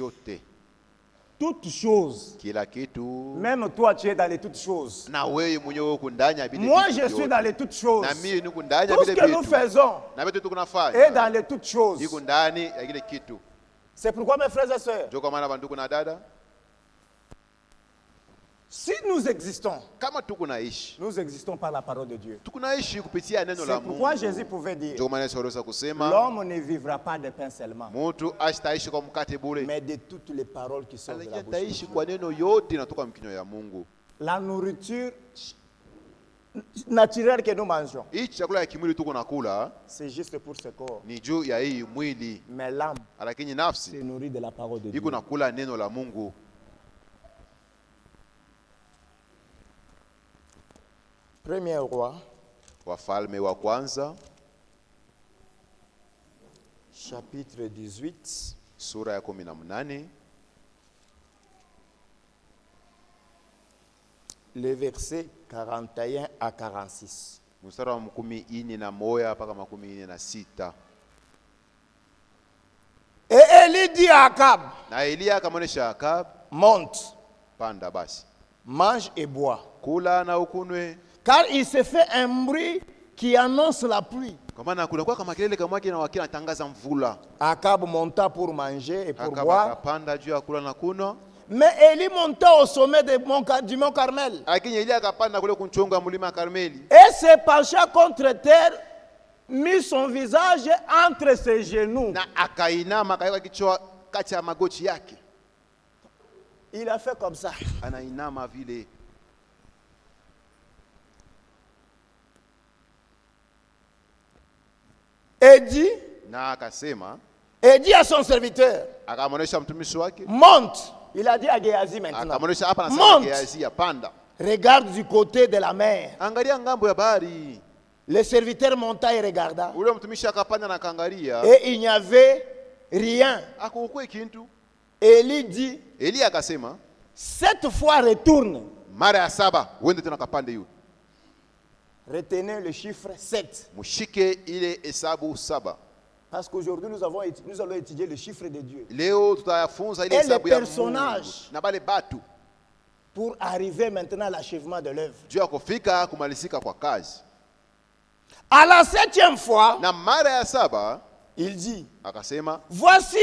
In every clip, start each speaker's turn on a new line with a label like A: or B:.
A: yote.
B: Toutes choses.
A: Kila kitu.
B: Même toi, tu es dans les toutes choses.
A: Na wewe mwenyewe uko ndani ya bidii.
B: Moi, je suis dans les toutes choses.
A: Na mimi niko ndani ya
B: Tout ce
A: bidii.
B: que nous faisons
A: na vitu tunafanya
B: est dans les toutes choses.
A: iko ndani ya kile kitu.
B: C'est pourquoi, mes frères et sœurs,
A: Ndio kwa maana bandugu na dada,
B: si nous existons,
A: kama tuko naishi,
B: nous existons par la parole de Dieu.
A: tuko naishi kupitia neno la
B: C'est
A: Mungu.
B: pourquoi Jésus pouvait dire,
A: Ndio maana Yesu aliweza kusema,
B: l'homme ne vivra pas de pain seulement,
A: mtu asitaishi kwa mkate bure,
B: mais de toutes les paroles qui sortent de la
A: lakini
B: bouche de
A: ataishi
B: Dieu.
A: kwa neno yote inatoka mkinywa ya Mungu.
B: La nourriture naturelle que nous mangeons,
A: Hii chakula ya kimwili tuko nakula
B: c'est juste pour ce corps.
A: ni juu ya hii mwili,
B: Mais l'âme
A: lakini
B: se
A: nafsi
B: nourrit de la parole de Dieu.
A: iko nakula neno la Mungu.
B: Premier roi,
A: Wafalme wa kwanza
B: chapitre 18,
A: sura ya 18
B: le verset 41 à 46.
A: mstari wa 41 mpaka 46.
B: Et Élie dit à Akab,
A: Na Elia akamwonyesha Akab,
B: monte,
A: panda basi,
B: mange et bois,
A: kula na ukunwe,
B: car il se fait un bruit qui annonce la pluie.
A: kwa maana kunakuwa kama kelele kama yake na wakina tangaza mvula.
B: Akab monta pour manger et pour
A: Akab
B: boire.
A: akapanda juu ya kula na kunywa,
B: Mais Élie monta au sommet du mont Carmel
A: lakini Elia akapanda kule kunchonga mlima Karmeli,
B: et se pencha contre terre, mit son visage entre ses genoux.
A: na akainama akaweka kichwa kati ya magoti yake,
B: Il a fait comme ça.
A: anainama vile.
B: Et dit,
A: Na akasema,
B: à son serviteur,
A: akamwonyesha mtumishi wake,
B: monte. Il a dit à Géasi maintenant,
A: akamwonyesha hapa na
B: monte,
A: Gehazi, panda,
B: regarde du côté de la mer.
A: angalia ngambo ya bahari.
B: Le serviteur monta et regarda.
A: Ule mtumishi akapanda na kaangalia,
B: Et il n'y avait rien.
A: akukwe kintu.
B: Élie dit,
A: Elia akasema,
B: cette fois retourne.
A: mara ya 7 uende tena kapande yu.
B: Retenez le chiffre 7.
A: Mushike ile hesabu 7.
B: Parce qu'aujourd'hui, nous allons étudier le chiffre de Dieu.
A: Leo tutayafunza ile
B: Et
A: hesabu
B: les
A: ya
B: personnages.
A: Mungu na bale batu
B: Pour arriver maintenant à l'achèvement de l'œuvre.
A: juu ya kufika kumalizika kwa kazi.
B: À la 7e fois,
A: Na mara ya 7
B: il dit,
A: akasema,
B: voici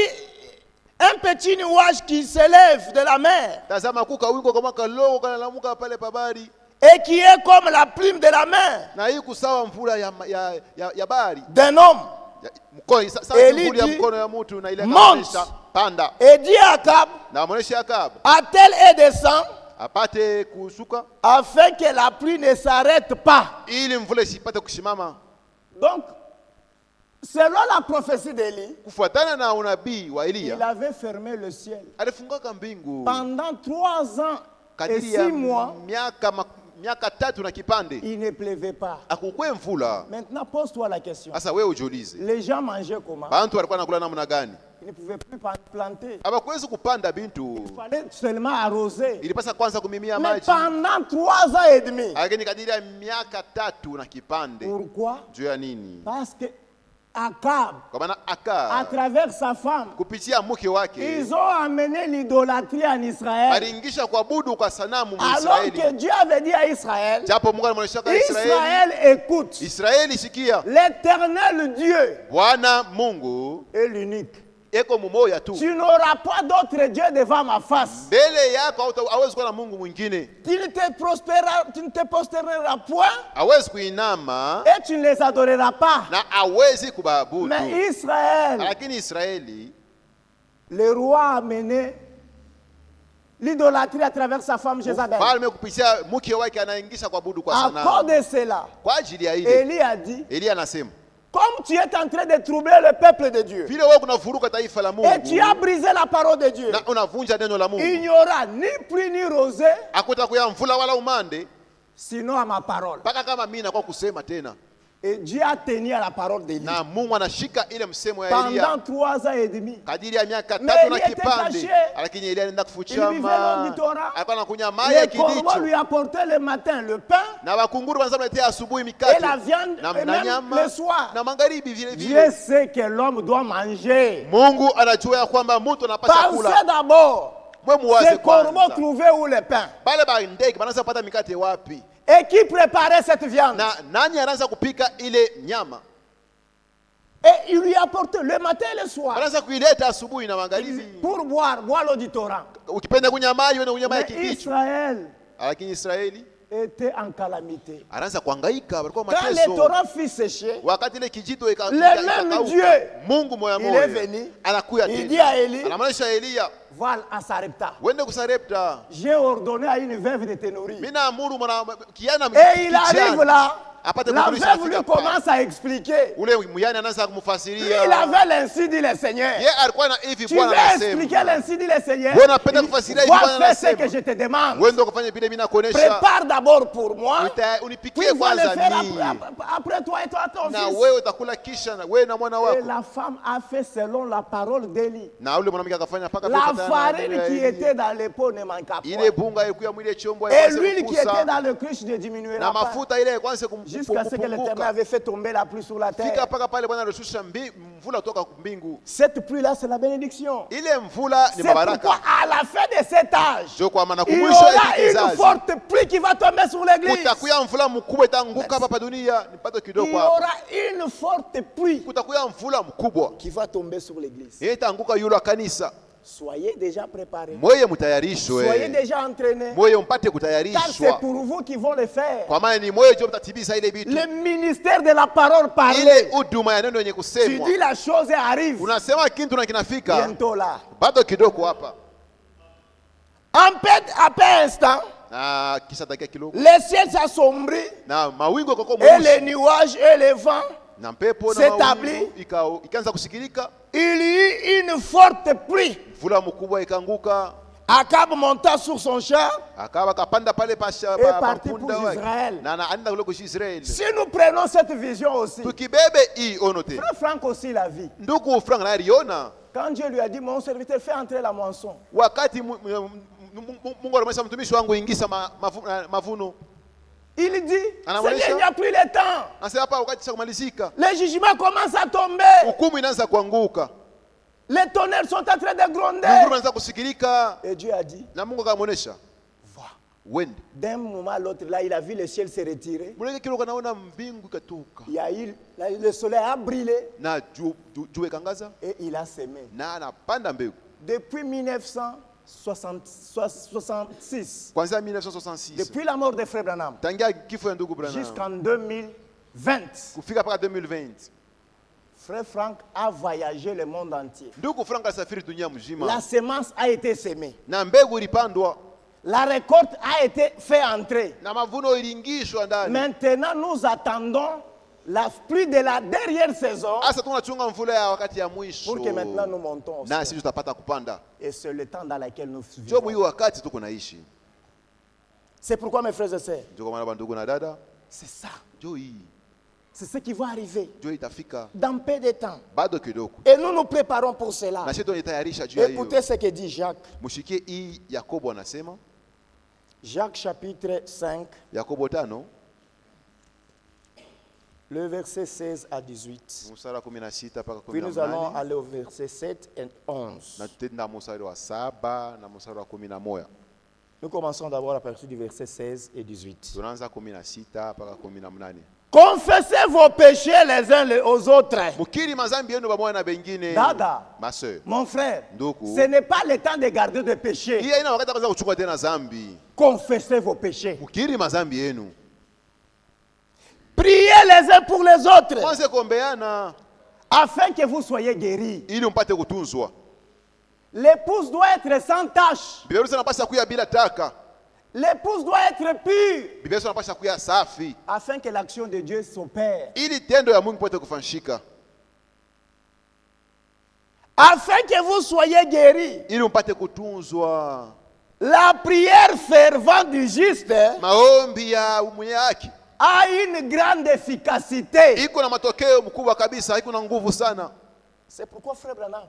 B: un petit nuage qui s'élève de la mer
A: tazama kuka wingo kama kaloko kanalamuka pale pabari,
B: et qui est comme la plume de la main
A: na hii kusawa mvula ya bahari
B: d'un homme.
A: mkono sawa
B: Eli
A: mvula ya
B: dit,
A: mkono ya mtu, na ile
B: monte.
A: akaonyesha panda,
B: Et dit à Akab,
A: na amuonesha Akab
B: attelle et descend
A: apate kushuka
B: afin que la pluie ne s'arrête pas.
A: ili mvula isipate kushimama.
B: Donc, selon la prophétie d'Élie,
A: Kufuatana na unabii wa
B: il
A: Elia,
B: avait fermé le ciel.
A: alifungaka mbingu
B: Pendant 3 ans et
A: kadiri
B: 6
A: ya
B: mois,
A: miaka 3 na kipande,
B: il ne pleuvait pas.
A: akukwe mvula.
B: Maintenant, pose-toi la question.
A: Sasa wewe ujiulize,
B: Les gens mangeaient comment?
A: bantu walikuwa nakula namna gani?
B: Ils ne pouvaient plus planter.
A: Hawakuwezi kupanda bintu,
B: Il fallait seulement arroser.
A: ilipasa kwanza kumimia
B: Mais
A: maji,
B: pendant 3 ans et demi.
A: lakini kadiri ya miaka 3 na kipande.
B: Pourquoi?
A: Juu ya nini?
B: Parce que Akab,
A: Kwa maana
B: à
A: Akab
B: travers sa femme,
A: kupitia mke wake
B: ils ont amené l'idolâtrie en Israël.
A: aliingisha kuabudu kwa sanamu
B: Alors que
A: Mwisraeli,
B: Dieu avait dit à Israël,
A: japo Mungu alimwonyesha kwa Israeli,
B: Israël écoute,
A: Israeli sikia,
B: l'Éternel Dieu
A: Bwana Mungu
B: est l'unique.
A: eko mumoya tu,
B: Tu n'auras pas d'autre Dieu devant ma face.
A: mbele yako hawezi kuwa na Mungu mwingine,
B: Tu ne te prosterneras point
A: hawezi kuinama
B: et tu ne les adoreras pas.
A: na hawezi kubaabudu.
B: Mais Israël,
A: Lakini Israeli
B: le roi a mené l'idolâtrie à travers sa femme Jézabel.
A: mfalme kupitia mke wake anaingisha kuabudu kwa
B: À cause
A: sanamu.
B: de cela,
A: Kwa ajili ya ile
B: Élie a dit,
A: Elia anasema,
B: comme tu es en train de troubler le peuple de Dieu
A: vile wewe kunavuruga taifa la
B: et tu as
A: Mungu
B: brisé la parole de Dieu,
A: na unavunja neno la
B: il
A: Mungu,
B: n'y aura ni pluie ni rosée,
A: akuta kuya mvula wala umande
B: sinon à ma parole.
A: mpaka kama mimi nakuwa kusema tena.
B: Et Dieu a tenu à la parole d'Élie
A: na Mungu anashika ile msemo ya
B: pendant
A: Elia
B: 3 ans et demi.
A: kadiri ya miaka
B: Mais
A: 3 na
B: Elie était
A: kipande,
B: caché.
A: lakini Elia anaenda
B: Il vivait loin du
A: kufuchama,
B: Torah.
A: alikuwa anakunywa maji ya
B: Les corbeaux
A: kidicho,
B: lui apportaient le matin le pain
A: na wakunguru wanaanza kuletea asubuhi
B: et
A: mikate
B: la viande
A: na
B: et même
A: nyama
B: le soir.
A: na magharibi vile
B: Dieu
A: vile.
B: sait que l'homme doit manger.
A: Mungu anajua ya kwamba mtu anapaswa
B: Pensez
A: kula.
B: d'abord,
A: Mwe muwaze
B: ces corbeaux
A: kwanza,
B: trouvaient où le pain?
A: bale ba ndege wanaanza kupata mikate wapi,
B: Et qui préparait cette viande?
A: na nani anaanza kupika ile nyama?
B: Et il lui apportait le matin et le soir.
A: Wanaanza kuileta asubuhi na magharibi.
B: Pour boire l'eau du Torah.
A: Ukipenda kunywa maji wewe unywe maji ya
B: Mais
A: kidicho.
B: Israël
A: Lakini Israeli
B: était en calamité.
A: anaanza kuhangaika, walikuwa
B: Quand le
A: mateso.
B: Torah fut séché,
A: Wakati ile kijito
B: Le même Dieu,
A: Mungu moya
B: il est
A: moya
B: venu,
A: anakuya
B: il dit à
A: tena,
B: Élie,
A: anamaanisha Elia,
B: voilà à Sarepta.
A: wende kusarepta,
B: J'ai ordonné à une veuve de te nourrir.
A: mimi naamuru mwana kiana
B: Et il arrive là,
A: apate
B: la
A: kukulisha,
B: veuve lui
A: afika pale.
B: commence à expliquer.
A: Ule muyani anaanza
B: Lui,
A: kumfasiria.
B: il avait l'ainsi dit le Seigneur.
A: Yeye alikuwa na hivi
B: Tu
A: Bwana
B: veux expliquer
A: anasema.
B: l'ainsi dit le Seigneur?
A: Wewe unapenda kufasiria hivi
B: Va
A: Bwana
B: faire ce
A: anasema.
B: que je te demande.
A: Wewe ndio kufanya vile mimi nakuonesha.
B: Prépare d'abord pour moi,
A: Unipikie
B: puis va le
A: kwanza
B: faire
A: mimi.
B: après toi et toi ton
A: Na
B: fils.
A: wewe utakula kisha na wewe na mwana
B: Et
A: wako.
B: la femme a fait selon la parole d'Élie.
A: Na ule mwanamke akafanya paka
B: La farine qui était dans le pot ne manqua
A: ile
B: point.
A: bunga ilikuwa mwile chombo
B: Et l'huile qui était dans le cruche ne diminuera
A: na
B: pas.
A: mafuta ile kwanza
B: Jusqu'à ce que l'Éternel avait fait tomber la pluie sur la
A: fika
B: terre.
A: paka pale Bwana alishusha mvula kutoka mbingu.
B: Cette pluie-là, c'est la bénédiction.
A: Ile mvula ni
B: C'est pourquoi
A: mabaraka.
B: à la fin de cet âge,
A: Ndio kwa maana
B: il y
A: kumwisho
B: aura
A: hiki
B: une
A: kizazi
B: forte pluie qui va tomber sur l'église.
A: kutakuya mvula mkubwa itaanguka hapa dunia, nipate
B: Il
A: kidogo
B: y
A: hapa.
B: aura une forte pluie
A: Kutakuya mvula mkubwa
B: qui va tomber sur l'église.
A: yeye itaanguka yule wa kanisa.
B: Soyez déjà préparés.
A: Mweye
B: Soyez
A: mtayarishwe,
B: déjà entraînés.
A: mweye mpate
B: Car c'est
A: kutayarishwa,
B: pour vous qui vont le faire.
A: kwa maana ni mweye ndio mtatimiza ile vitu,
B: Le ministère de la parole parlée.
A: ile huduma ya neno yenye
B: Tu
A: kusemwa.
B: dis la chose et arrive.
A: Unasema kitu na kinafika
B: Bientôt là.
A: bado kidogo hapa,
B: Après instant,
A: na kisha dakika kidogo
B: le ciel s'assombrit
A: na mawingu kwa
B: et les
A: mweusi
B: nuages et les vents.
A: na mpepo na
B: s'établit.
A: mawingu ikaanza kusikilika,
B: Il y eut une forte pluie.
A: mvula mkubwa ikaanguka.
B: Akab monta sur son char.
A: Akawa kapanda pale pasha
B: Et parti
A: punda
B: pour
A: wake
B: Israël.
A: na anaenda kule kwa Israeli.
B: Si nous prenons cette vision aussi,
A: Tukibebe hii ono tena,
B: Frère Franck aussi l'a vu.
A: ndugu Frank naye aliona
B: Quand Dieu lui a dit, mon serviteur, fais entrer la moisson.
A: wakati Mungu alimwambia mtumishi wangu ingiza mavuno,
B: Il dit,
A: Anamwonyesha?
B: Seigneur, il n'y a plus le temps.
A: nasema hapa wakati sasa kumalizika,
B: Les jugements commencent à tomber.
A: hukumu inaanza kuanguka,
B: Les tonnerres sont en train de gronder.
A: ngurumo inaanza kusikilika,
B: Et Dieu a dit,
A: na Mungu akamwonyesha
B: va.
A: wende.
B: D'un moment à l'autre, là, il a vu le ciel se retirer.
A: Mwenye kile kanaona mbingu ikatoka
B: Il y a eu, le soleil a brûlé
A: na jua ikangaza
B: et il a semé.
A: na anapanda mbegu
B: Depuis 1966,
A: kuanzia 1966
B: depuis la mort de Frère Branham,
A: tangia kifo ya ndugu Branham
B: jusqu'en 2020,
A: kufika mpaka 2020,
B: Frère Franck a voyagé le monde entier.
A: ndugu Frank alisafiri dunia
B: La
A: mzima
B: semence a été semée.
A: na mbegu ilipandwa
B: La récolte a été fait entrer.
A: na mavuno iliingishwa ndani.
B: Maintenant, nous attendons la pluie de la dernière saison
A: Sasa tunachunga mvula ya wakati ya mwisho,
B: pour que maintenant nous montons. au
A: na
B: ciel.
A: sisi tutapata kupanda.
B: Et c'est le temps dans lequel nous
A: Ndio
B: vivons.
A: hiyo wakati tuko naishi.
B: C'est pourquoi, mes frères et sœurs,
A: Ndio kwa maana bandugu na dada,
B: c'est ça.
A: ndio hii
B: C'est ce qui va arriver
A: ndio itafika
B: dans peu de temps.
A: bado kidogo,
B: Et nous nous préparons pour cela.
A: na sisi tunatayarisha juu ya hiyo.
B: Écoutez ce que dit Jacques.
A: Mshikie hii Yakobo anasema,
B: Jacques chapitre 5,
A: Yakobo 5
B: le verset 16 à 18.
A: mstari wa 16 mpaka
B: Puis nous allons
A: 18,
B: aller au verset 7 et 11.
A: na tutenda mstari wa 7 na mstari wa 11.
B: Nous commençons d'abord à partir du verset 16 et 18.
A: Tunaanza 16 mpaka 18.
B: Confessez vos péchés les uns aux autres.
A: Mukiri mazambi yenu pamoja na bengine.
B: Dada,
A: Ma sœur,
B: mon frère,
A: Ndugu.
B: ce n'est pas le temps de garder de péché.
A: hii haina wakati kwanza kuchukua tena zambi.
B: Confessez vos péchés.
A: Mukiri mazambi yenu.
B: Priez les uns pour les autres
A: Kwanza kuombeana
B: afin que vous soyez guéris.
A: ili mpate kutunzwa.
B: L'épouse doit être sans tache.
A: Bibi harusi anapaswa kuya bila taka.
B: L'épouse doit être pure
A: Bibi harusi anapaswa kuya safi
B: afin que l'action de Dieu s'opère.
A: ili tendo ya Mungu ipate kufanyika,
B: Afin que vous soyez guéris.
A: ili mpate kutunzwa.
B: La prière fervente du juste
A: Maombi ya mwenye haki
B: a une grande efficacité.
A: iko na matokeo mkubwa kabisa, iko na nguvu sana.
B: C'est pourquoi frère Branham,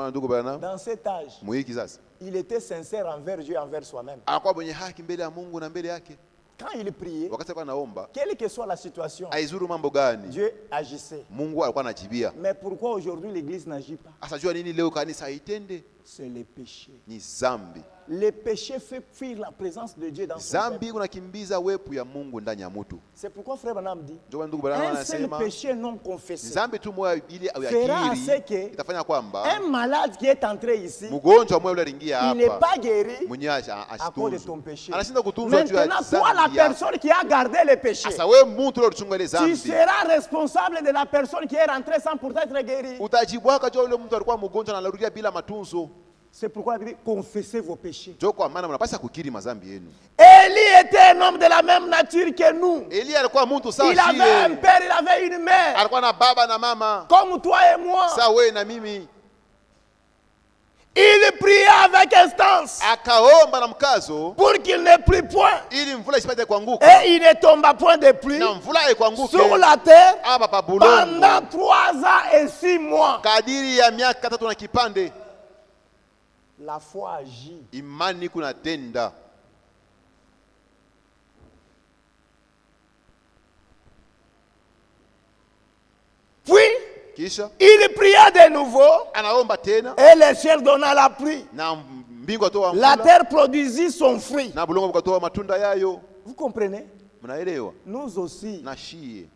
A: Ndugu Branham,
B: dans cet âge,
A: mwiki sasa
B: il était sincère envers Dieu et envers soi-même.
A: anakuwa mwenye haki mbele ya Mungu na mbele yake.
B: Quand il priait,
A: Wakati alikuwa anaomba,
B: quelle que soit la situation,
A: aizuru mambo gani,
B: Dieu agissait.
A: Mungu alikuwa anajibia.
B: Mais pourquoi aujourd'hui l'église n'agit pas?
A: Asajua nini leo kanisa haitende?
B: C'est le péché.
A: Ni zambi.
B: Le péché fait fuir la présence de Dieu dans son
A: Zambi
B: peuple.
A: unakimbiza wepo ya Mungu ndani ya mtu.
B: C'est pourquoi frère Branham dit,
A: Ndio ndugu Branham
B: un seul
A: anasema
B: péché non confessé
A: zambi tu moja ili
B: fera à ce
A: yakiri
B: que
A: itafanya kwamba
B: un malade qui est entré ici,
A: mgonjwa mmoja yule aliingia
B: il n'est
A: hapa
B: pas guéri
A: mwenye
B: à cause de ton
A: asitunzwe.
B: péché.
A: Anashinda kutunzwa juu ya
B: Maintenant, toi la
A: zambi yako.
B: personne qui a gardé le péché,
A: Sasa wewe mtu leo uchunga ile
B: tu
A: zambi.
B: seras responsable de la personne qui est rentrée sans pourtant être guérie.
A: Utajibwaka juu yule mtu alikuwa mgonjwa na anarudia bila matunzo.
B: C'est pourquoi il dit, confessez vos péchés.
A: Ndio kwa maana mnapaswa kukiri mazambi yenu.
B: Élie était un homme de la même nature que nous.
A: Elia alikuwa mtu sawa
B: Il avait un
A: shie.
B: père, il avait une mère,
A: Alikuwa na baba na mama.
B: comme toi et moi.
A: Sawa wewe na mimi.
B: Il priait avec instance
A: Akaomba na mkazo
B: pour qu'il ne plie point.
A: ili mvula isipate kuanguka.
B: Et il ne tomba point de pluie
A: Na mvula haikuanguke
B: sur la terre
A: hapa pa
B: pendant
A: bulongo
B: 3 ans et 6 mois.
A: kadiri ya miaka 3 na kipande.
B: La foi agit.
A: Imani kuna tenda.
B: Puis,
A: Kisha
B: il pria de nouveau
A: anaomba tena
B: et le ciel donna la pluie.
A: na mbingu atoa
B: La
A: mvula
B: terre produisit son fruit.
A: na bulongo bukatoa matunda yayo.
B: Vous comprenez?
A: Mnaelewa?
B: Nous aussi,
A: Na shie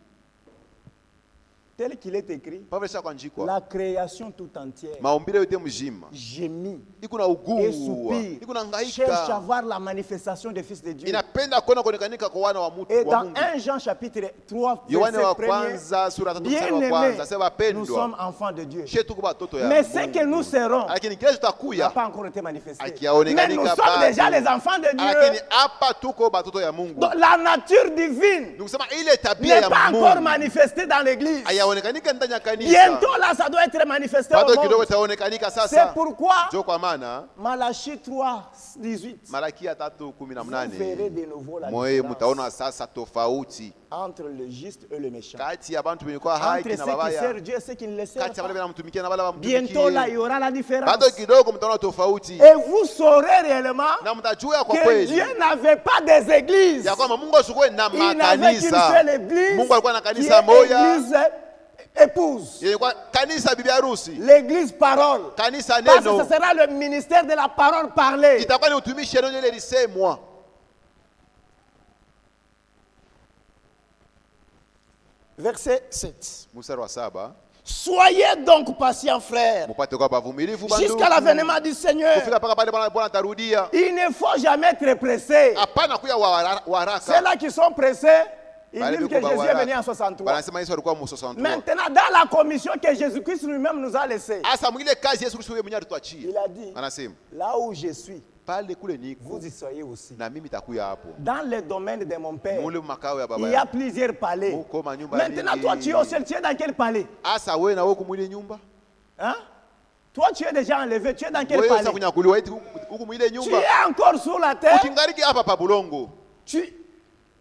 B: tel qu'il est écrit,
A: pavesha kuandikwa
B: la création tout entière
A: maumbile yote mzima
B: gémit
A: iko na
B: et
A: ugua,
B: soupire,
A: iko na
B: cherche à
A: hangaika,
B: voir la manifestation des fils de Dieu.
A: inapenda kuona kuonekanika kwa wana wa mtu
B: Et
A: wa
B: dans
A: Mungu.
B: 1 Jean chapitre 3,
A: Yohane
B: verset
A: wa
B: 1er,
A: kwanza sura 3 mstari wa
B: bien-aimés,
A: kwanza sema
B: nous sommes
A: wapendwa,
B: enfants de Dieu.
A: shetu kwa watoto ya
B: Mais ce que nous
A: Mungu.
B: serons
A: Lakini kile
B: n'a
A: tutakuya
B: pas encore été manifesté. Mais
A: akiaonekanika
B: nous sommes déjà les enfants de
A: lakini
B: Dieu.
A: hapa tuko batoto ya Mungu.
B: Donc, la nature divine
A: Nikusema ile tabia
B: n'est
A: ya
B: pas encore
A: Mungu
B: manifestée dans l'église.
A: hayaonekanika ndani ya kanisa.
B: Bientôt là, ça doit être manifesté au
A: Bado kidogo
B: monde.
A: itaonekanika
B: C'est
A: sasa.
B: pourquoi
A: Ndio kwa maana
B: Malachie 3, 18.
A: Malakia
B: Vous verrez
A: 3:18
B: de nouveau la
A: moyo
B: différence
A: mtaona sasa tofauti
B: entre le juste et le méchant.
A: kati ya bantu wenye kwa
B: Entre
A: haki
B: ceux
A: na
B: qui
A: babaya,
B: servent Dieu et ceux qui ne le servent
A: kati ya wale
B: pas.
A: wanamtumikia na wale
B: Bientôt là, il y
A: wamtumikie.
B: aura la différence.
A: Bado kidogo mtaona tofauti
B: Et vous saurez réellement
A: na mtajua kwa
B: que
A: kweli
B: Dieu n'avait pas des églises.
A: ya kwamba Mungu asikuwe na
B: Il n'avait qu'une
A: makanisa.
B: seule église
A: Mungu alikuwa na
B: qui
A: kanisa
B: est
A: moja
B: église épouse.
A: yenye kwa kanisa bibi harusi,
B: L'église parole.
A: kanisa
B: Parce que
A: neno.
B: ce sera le ministère de la parole parlée.
A: Itakuwa ni utumishi neno ile lisemwa.
B: Verset 7.
A: Mstari wa 7,
B: Soyez donc patients, frères,
A: mupate kwa bavumilivu
B: jusqu'à l'avènement du Seigneur.
A: kufika paka pale Bwana atarudia.
B: Il ne faut jamais être pressé.
A: Hapana kuya wa haraka.
B: Ceux-là qui sont pressés, ils
A: Bale
B: disent que
A: biko ba
B: Jésus est
A: waraka.
B: venu en 63.
A: Banasema Yesu alikuwa mu 63.
B: Maintenant, dans la commission que Jésus-Christ lui-même nous a laissée,
A: Asa mwile kazi Yesu Kristo yeye mwenyewe alituachia.
B: il a dit,
A: Anasema
B: là où je suis,
A: pale kule niko
B: vous y soyez aussi.
A: na mimi takuya hapo.
B: Dans le domaine de mon père,
A: Mule makao ya baba
B: il y a
A: yangu.
B: plusieurs palais.
A: Muko manyumba
B: Maintenant,
A: nyingi.
B: toi, tu es au ciel, tu es dans quel palais?
A: Asa wewe na wewe kumwile nyumba?
B: Hein? Toi, tu es déjà enlevé, tu es dans quel
A: Wewe sasa
B: palais?
A: kunyakuliwa eti huku mwile
B: Tu
A: nyumba.
B: es encore sur la terre,
A: Ukingariki hapa pa bulongo.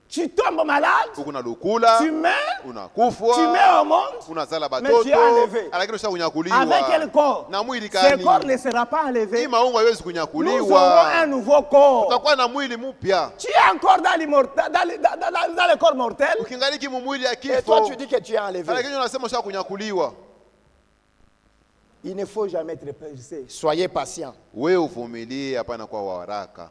B: tu tombes malade,
A: Huku na lukula.
B: tu meurs,
A: Unakufwa.
B: tu mets au monde,
A: Unazala
B: Mais tu es
A: batoto.
B: enlevé.
A: Lakini sasa kunyakuliwa.
B: avec quel corps?
A: Na mwili
B: Ce
A: kani?
B: corps ne sera pas enlevé.
A: Hii maungo haiwezi
B: Nous
A: kunyakuliwa.
B: aurons un nouveau corps.
A: Utakuwa na mwili mpya.
B: Tu es encore dans le corps mortel.
A: Ukingariki mu mwili ya
B: Et toi,
A: kifo.
B: tu dis que tu es enlevé.
A: Lakini unasema usha kunyakuliwa.
B: Il ne faut jamais être pressé. Soyez patient.
A: Wewe uvumilie, hapana kwa wa haraka.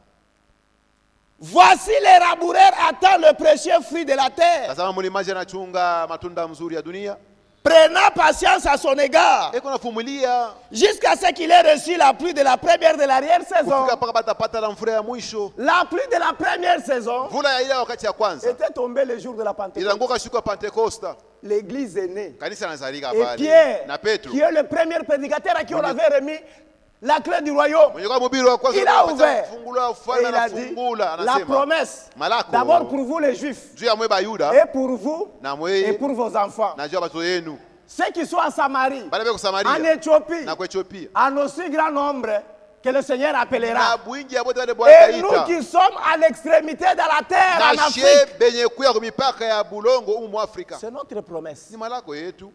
B: Voici les laboureurs attendent le précieux fruit de la terre,
A: Tazama mlimaji anachunga matunda mzuri ya dunia.
B: prenant patience à son égard,
A: Eko navumilia
B: jusqu'à ce qu'il ait reçu la pluie de la première de l'arrière-saison.
A: kufika mpaka batapata la mvula ya mwisho.
B: La pluie de la première saison
A: Mvula ya ile wakati ya kwanza
B: était tombée le jour de la Pentecôte.
A: ilianguka siku ya Pentekosta.
B: L'église est née.
A: Kanisa nazalika
B: Et
A: pale.
B: Pierre,
A: Na Petro.
B: qui est le premier prédicateur à qui on avait remis la clé du royaume,
A: Mwenye kwa mhubiri wa kwanza
B: il a ouvert.
A: fungula
B: Et
A: ufalme
B: il a
A: na
B: dit,
A: fungula
B: la
A: anasema.
B: promesse,
A: Malako.
B: d'abord pour vous les juifs,
A: Juu ya mweba Yuda
B: et pour vous,
A: na
B: et
A: mwe
B: pour vos enfants.
A: na juu ya watoto yenu.
B: Ceux qui sont à Samarie,
A: Bale beko
B: en
A: Samaria
B: Éthiopie,
A: na kwa Ethiopia
B: en aussi grand nombre, que le Seigneur
A: na
B: appellera.
A: bwingi ya bote bale Bwana
B: Et nous
A: ataita
B: qui sommes à l'extrémité de la terre en
A: na
B: Afrique,
A: she benye kuya ku mipaka ya bulongo umu mu Afrika.
B: c'est notre promesse.
A: Ni malako yetu.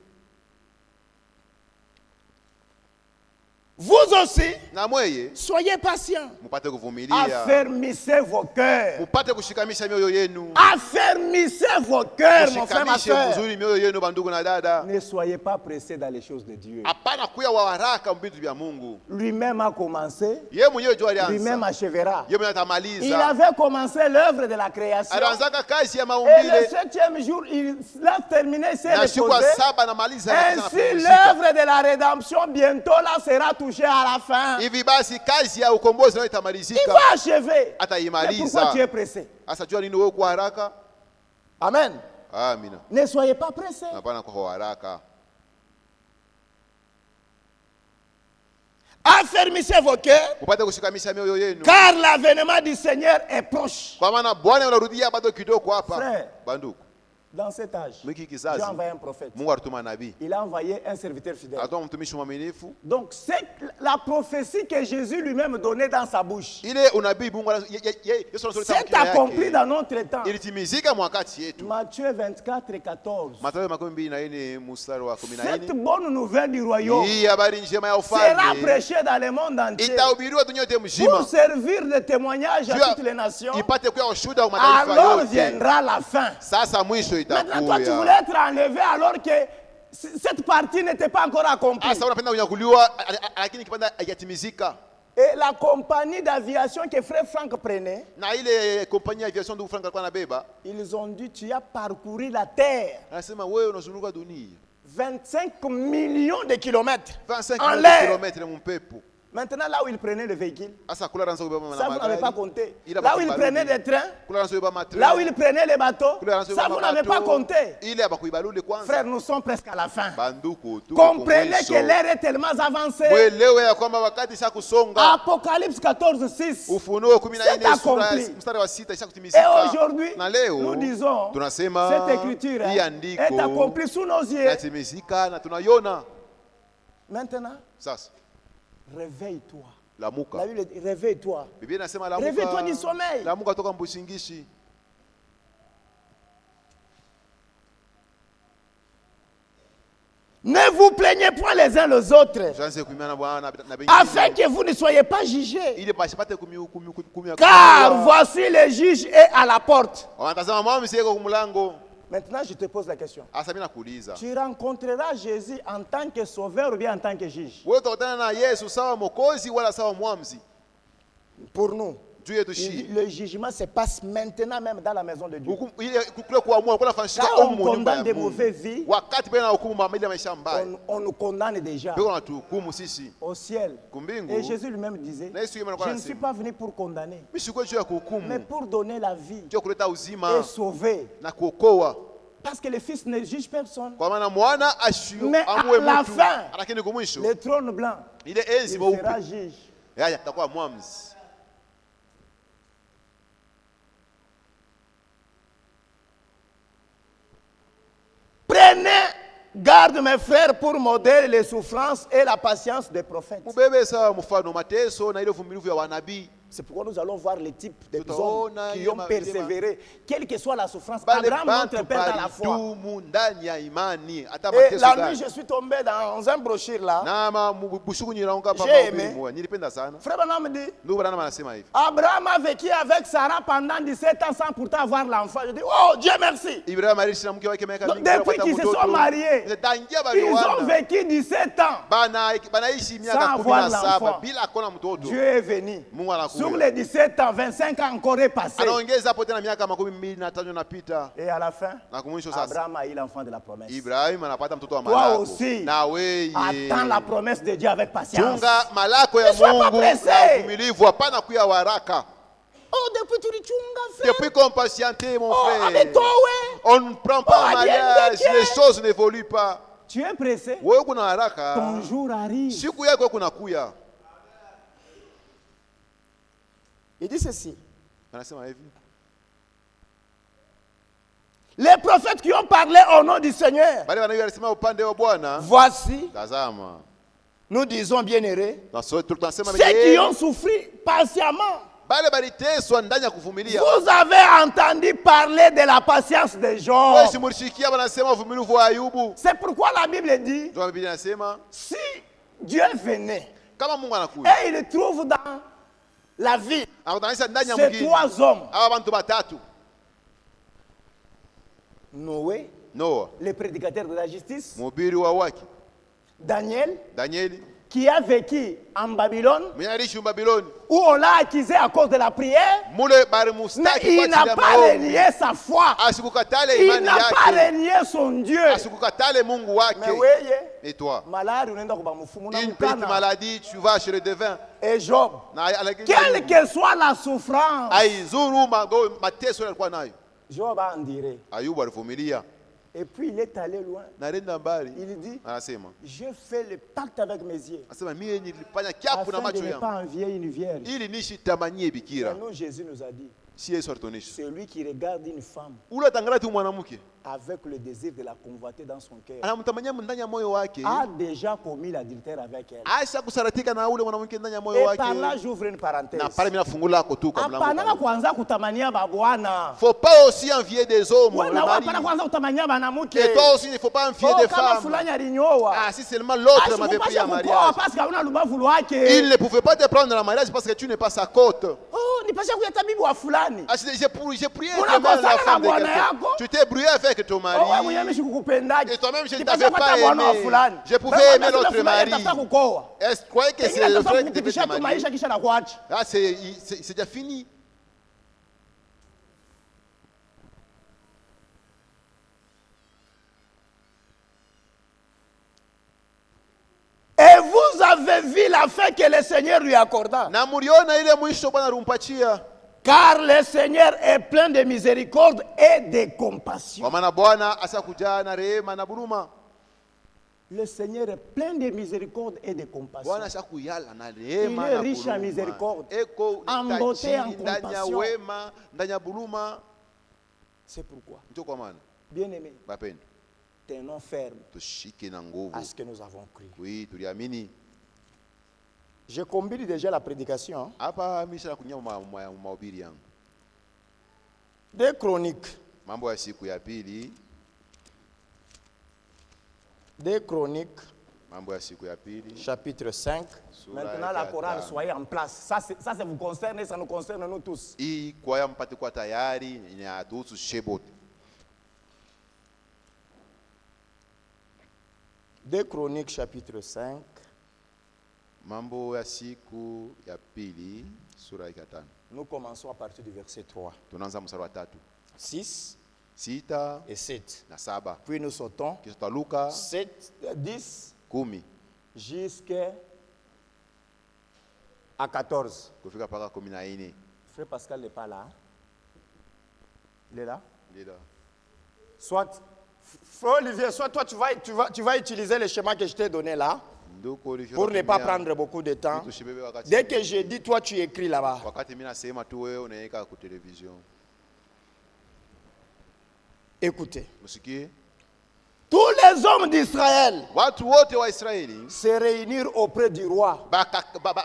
B: Vous aussi,
A: Na mweye
B: soyez patients.
A: mupate kuvumilia,
B: Affermissez vos cœurs.
A: mupate kushikamisha mioyo yenu,
B: Affermissez vos cœurs, mon frère, ma
A: mushikamishe
B: soeur.
A: vizuri mioyo yenu bandugu na dada.
B: Ne soyez pas pressés dans les choses de Dieu.
A: Hapana kuya wa haraka mbitu vya Mungu.
B: Lui-même a commencé,
A: Ye mwenyewe jua
B: lui-même
A: alianza,
B: achèvera.
A: ye mwenyewe
B: Il
A: atamaliza.
B: avait commencé l'œuvre de la création.
A: Alianzaka kazi ya
B: Et le
A: maumbile
B: 7e jour, il l'a terminé, s'est
A: na siku ya
B: reposé.
A: saba anamaliza na
B: Ainsi,
A: kupumzika.
B: l'œuvre de la rédemption bientôt là sera touchée à la fin.
A: Hivi basi kazi ya ukombozi nayo
B: Il
A: itamalizika,
B: va achever. Mais pourquoi
A: ataimaliza.
B: tu es pressé?
A: Sasa jua nini wewe kwa haraka?
B: Amen.
A: Amina.
B: Ne soyez pas pressés.
A: Hapana kwa haraka.
B: Affermissez vos cœurs,
A: Mupate kushikamisha mioyo yenu,
B: car l'avènement du Seigneur est proche.
A: kwa maana Bwana anarudia bado kidogo hapa.
B: Frère.
A: Banduku,
B: Dans cet âge,
A: mwiki
B: Dieu
A: kizazi
B: a envoyé un prophète.
A: Mungu alituma nabii,
B: Il a envoyé un serviteur fidèle.
A: alituma mtumishi mwaminifu.
B: Donc, c'est la prophétie que Jésus lui-même donnait dans sa bouche.
A: Ile unabii Mungu Yesu anasema
B: C'est accompli dans notre temps.
A: ilitimizika mwakati yetu.
B: Matthieu 24 et 14.
A: Mathayo 24 mstari wa
B: Cette
A: 14.
B: bonne nouvelle du royaume
A: Hii habari njema ya
B: sera
A: ufalme
B: prêchée dans le monde entier
A: itahubiriwa dunia yote
B: pour
A: mzima,
B: servir de témoignage à
A: Jua
B: toutes les nations.
A: ipate kuwa ushuhuda wa mataifa
B: Alors
A: yote.
B: viendra la fin.
A: Sasa mwisho
B: Maintenant, toi, tu
A: itakuja.
B: voulais être enlevé alors que cette partie n'était pas encore accomplie.
A: Sasa unapenda kunyakuliwa, lakini kipanda hajatimizika.
B: Et la compagnie d'aviation que frère Franck prenait,
A: Na ile kompania ya aviation ndugu Frank alikuwa anabeba,
B: ils ont dit, tu as parcouru la terre.
A: anasema wewe unazunguka dunia
B: 25 millions de kilomètres
A: 25
B: en
A: millions de
B: l'air.
A: kilomètres mumpepo.
B: Maintenant, là où il prenait le véhicule,
A: Sasa kula anaanza kubeba
B: ça vous n'avez pas
A: magari.
B: compté.
A: Ila
B: Là où il
A: bakubaluni.
B: prenait des trains,
A: Kula anaanza kubeba matreni.
B: là où il prenait les bateaux,
A: Kula anaanza
B: ça
A: kubeba
B: vous n'avez pas
A: mabato.
B: compté.
A: Ile abakuibalule kwanza.
B: Frère, nous sommes presque à la fin.
A: Banduku tu.
B: Comprenez que l'air est tellement avancé.
A: Mwelewe ya kwamba wakati isha kusonga.
B: Apocalypse 14, 6.
A: Ufunuo 14
B: C'est accompli.
A: mstari wa 6 isha
B: Et
A: kutimizika.
B: aujourd'hui,
A: Na leo
B: nous disons,
A: tunasema
B: cette écriture
A: hii
B: est
A: andiko
B: accomplie sous nos yeux.
A: inatimizika na tunaiona.
B: Maintenant,
A: Sasa
B: réveille-toi.
A: lamuka.
B: La Bible dit, réveille-toi.
A: Biblia inasema
B: Réveille-toi du sommeil.
A: lamuka toka mbusingishi.
B: Ne vous plaignez point les uns les autres,
A: Tuanze kuimiana Bwana na
B: afin que vous ne soyez pas jugés.
A: ili pasipate kumia.
B: Car voici le juge est à la porte.
A: Wanatazama mama msieko kumlango.
B: Maintenant, je te pose la question.
A: Asa mimi nakuuliza.
B: Tu rencontreras Jésus en tant que sauveur ou bien en tant que juge?
A: Wewe utakutana na Yesu sawa mwokozi wala sawa mwamzi?
B: Pour nous,
A: Juu yetu shi.
B: le jugement se passe maintenant même dans la maison de Dieu.
A: Ile kule kuamua kuna fanyika
B: Quand on
A: huko nyumba
B: condamne
A: ya
B: des
A: Mungu.
B: mauvaises vies,
A: Wakati pia na hukumu mamili ya maisha mbaya.
B: on nous condamne déjà
A: Biko natuhukumu sisi.
B: au ciel.
A: Kumbingu.
B: Et Jésus lui-même disait,
A: Na Yesu yeye
B: je
A: anakuwa
B: ne suis
A: anasema.
B: pas venu pour condamner,
A: Mimi siko juu ya
B: mais
A: kuhukumu.
B: pour donner la vie
A: Juu kuleta
B: et
A: uzima
B: sauver.
A: na kuokoa.
B: Parce que le Fils ne juge personne.
A: Kwa maana mwana
B: Mais
A: amue
B: à la
A: mtu.
B: fin,
A: Lakini kumwisho
B: le trône blanc,
A: ile
B: il
A: enzi mweupe.
B: sera juge.
A: Yaya atakuwa mwamzi.
B: Prenez garde, mes frères, pour modèle les souffrances et la patience des prophètes.
A: Mubebe sawa mfano mateso na ile uvumilivu ya wanabii.
B: C'est pourquoi nous allons voir les types des
A: Tout
B: hommes
A: on
B: qui ont
A: a-
B: persévéré, quelle que soit la souffrance.
A: Bale
B: Abraham,
A: bantu
B: notre père dans la foi.
A: balidumu ndani ya imani hata
B: Et
A: mateso
B: la nuit,
A: gani.
B: je suis tombé dans un brochure là.
A: Na bushuku nyiraunga pa
B: J'ai
A: mahubiri
B: aimé.
A: moja. Nilipenda sana.
B: Frère Branham dit,
A: Ndugu Branham anasema hivi.
B: Abraham a vécu avec Sarah pendant 17 ans sans pourtant avoir l'enfant. Je dis, oh Dieu merci.
A: Ibrahim aliishi na mke wake miaka
B: Donc,
A: mingi bila
B: depuis
A: kupata
B: qu'ils se
A: mtoto.
B: sont mariés,
A: Tangia
B: ils ont
A: balioana.
B: vécu 17 ans.
A: Banaishi miaka
B: Sans avoir
A: 17
B: l'enfant.
A: bila kuona mtoto.
B: Dieu est venu.
A: Mungu anakuja.
B: Sur les 17 ans, 25 ans encore est passé.
A: Anaongeza hapo tena miaka 25 napita.
B: Et à la fin,
A: Na kumwisho sasa
B: Abraham a eu l'enfant de la promesse.
A: Ibrahim anapata mtoto wa
B: Toi
A: malako.
B: aussi,
A: Na wewe
B: attends la promesse de Dieu avec patience.
A: chunga malako ya
B: Ne sois pas
A: Mungu
B: pressé.
A: na uvumilivu, hapana kuya haraka.
B: Oh, depuis tu dis chunga, frère.
A: Depuis qu'on patienté, mon
B: Oh,
A: frère,
B: avec toi, ouais.
A: on ne prend pas
B: Oh,
A: un mariage,
B: adieu,
A: les choses n'évoluent pas.
B: Tu es pressé.
A: Wewe kuna haraka,
B: Ton jour arrive.
A: siku yako kuna kuya.
B: Il dit ceci.
A: Anasema hivi.
B: Les prophètes qui ont parlé au nom du Seigneur.
A: Bali wanabii walisema upande wa Bwana,
B: Voici,
A: tazama,
B: nous disons bienheureux,
A: tunasema
B: ceux qui ont souffert patiemment.
A: bale baliteswa ndani ya kuvumilia.
B: Vous avez entendu parler de la patience de Job.
A: Wewe simulishikia wanasema uvumilivu wa Ayubu.
B: C'est pourquoi la Bible dit,
A: Ndio Biblia inasema
B: si Dieu venait
A: kama Mungu anakuja
B: et il trouve dans la vie
A: akutanisha ndani ya
B: ces
A: mwingine
B: 3 hommes,
A: hawa bantu batatu,
B: Noé,
A: Noa
B: le prédicateur de la justice,
A: mhubiri wa waki,
B: Daniel,
A: Danieli
B: qui a vécu en Babylone,
A: mwenye aliishi Babiloni,
B: où on l'a accusé à cause de la prière,
A: mule
B: mais
A: bari mustaki
B: il
A: kwa
B: n'a
A: ajili ya
B: pas
A: maombi.
B: renié sa foi.
A: Asikukatale
B: Il
A: imani
B: n'a pas
A: yake,
B: renié son Dieu.
A: asikukatale Mungu
B: Mais
A: wake.
B: voyez,
A: Et toi,
B: malade, unaenda kwa mfumu na
A: une petite
B: mkana.
A: maladie, tu vas chez le devin.
B: Et Job,
A: Na alakini
B: quelle que soit la souffrance,
A: aizuru mateso alikuwa nayo.
B: Job a enduré.
A: Ayubu alivumilia
B: Et puis il est allé loin.
A: na renda mbali,
B: Il dit,
A: anasema
B: j'ai fait le pacte avec mes yeux,
A: anasema mimi nilifanya kiapo na
B: afin de
A: macho
B: ne
A: yangu
B: pas envier une vierge.
A: ili nishitamanie
B: Et
A: bikira.
B: nous, Jésus nous a dit,
A: Si Yesu alituonesha
B: celui qui regarde une femme
A: ule atangala tu mwanamke
B: avec le désir de la convoiter dans son cœur
A: anamtamania ndani ya moyo wake,
B: a déjà commis l'adultère avec elle.
A: aisha kusaratika na ule mwanamke ndani ya moyo
B: Et
A: wake.
B: par là, j'ouvre une parenthèse.
A: Na pale mimi nafungula lako tu kwa
B: Hapana
A: mlango.
B: kwanza kutamania babwana.
A: Faut pas aussi envier des hommes,
B: Wewe
A: le
B: na
A: mari.
B: hapana kwanza kutamania banamuke.
A: Et toi aussi, il ne faut pas envier des
B: Kama
A: femmes.
B: fulani alinyoa.
A: Ah, si seulement l'autre m'avait pris en mariage.
B: Parce que una lubavu lwake.
A: Il ne pouvait pas te prendre en mariage parce que tu n'es pas sa côte.
B: Oh, nipasha kuyata bibi wa fulani.
A: Ah, j'ai prié
B: Kuna
A: que même
B: kosana
A: la femme de
B: na bwana
A: quelqu'un.
B: yako?
A: Tu t'es brouillé avec ton
B: Oh, wewe mwenyewe
A: mari.
B: mishikukupendaje.
A: Et toi-même, je ne
B: Nipasha
A: t'avais
B: kupata
A: pas
B: bwana wa
A: aimé.
B: fulani.
A: Je pouvais aimer l'autre
B: fulani
A: mari.
B: atafuta kukoa.
A: Est-ce que tu croyais que
B: Pengine
A: c'est le
B: atafuta
A: frère qui devait
B: kukupitisha
A: te
B: tu
A: marier?
B: maisha kisha na kuacha.
A: Ah, c'est déjà fini.
B: Et vous avez vu la fin que le Seigneur lui accorda.
A: Na mliona ile mwisho Bwana alimpatia.
B: Car le Seigneur est plein de miséricorde et de compassion.
A: Kwa maana Bwana asakujaa na rehema na huruma.
B: Le Seigneur est plein de miséricorde et de compassion.
A: Bwana asakuyala na rehema
B: Il est
A: na
B: riche en
A: huruma.
B: miséricorde,
A: Eko
B: en beauté, en
A: tajiri ndani ya
B: compassion.
A: wema, ndani ya huruma.
B: C'est pourquoi,
A: Ndio kwa maana
B: bien-aimés,
A: bapendwa,
B: tenons ferme
A: tushike na nguvu.
B: à ce que nous avons cru.
A: Oui, tuliamini.
B: Je combine déjà la prédication.
A: Hapa misha kunyama mahubiri yangu.
B: Des Chroniques.
A: Mambo ya siku ya pili.
B: Des Chroniques,
A: Mambo ya siku ya pili.
B: chapitre 5.
A: Sura
B: Maintenant,
A: ya
B: la chorale,
A: tano.
B: soyez en place. Ça, ça vous concerne et ça nous concerne nous tous.
A: Hii kwaya mpate kwa tayari inatuhusu shebote.
B: Des Chroniques, chapitre 5.
A: Mambo ya siku ya pili sura ya 5.
B: Nous commençons à partir du verset 3.
A: Tunaanza mstari wa 3.
B: 6
A: 6
B: et 7.
A: na 7.
B: Puis nous sautons
A: Kisha tutaluka
B: 7, 10
A: 10
B: jusqu'à 14.
A: kufika paka 14.
B: Frère Pascal n'est pas là. Il est là?
A: Ndio.
B: Soit, Frère Olivier, soit toi tu vas utiliser le schéma que je t'ai donné là pour ne pas prendre beaucoup de temps. Dès que je dis, toi tu écris là-bas.
A: Wakati mimi nasema tu wewe unaweka kwa television.
B: Écoutez.
A: Msikie.
B: Tous les hommes d'Israël
A: Watu wote wa Israeli
B: se réunirent auprès du roi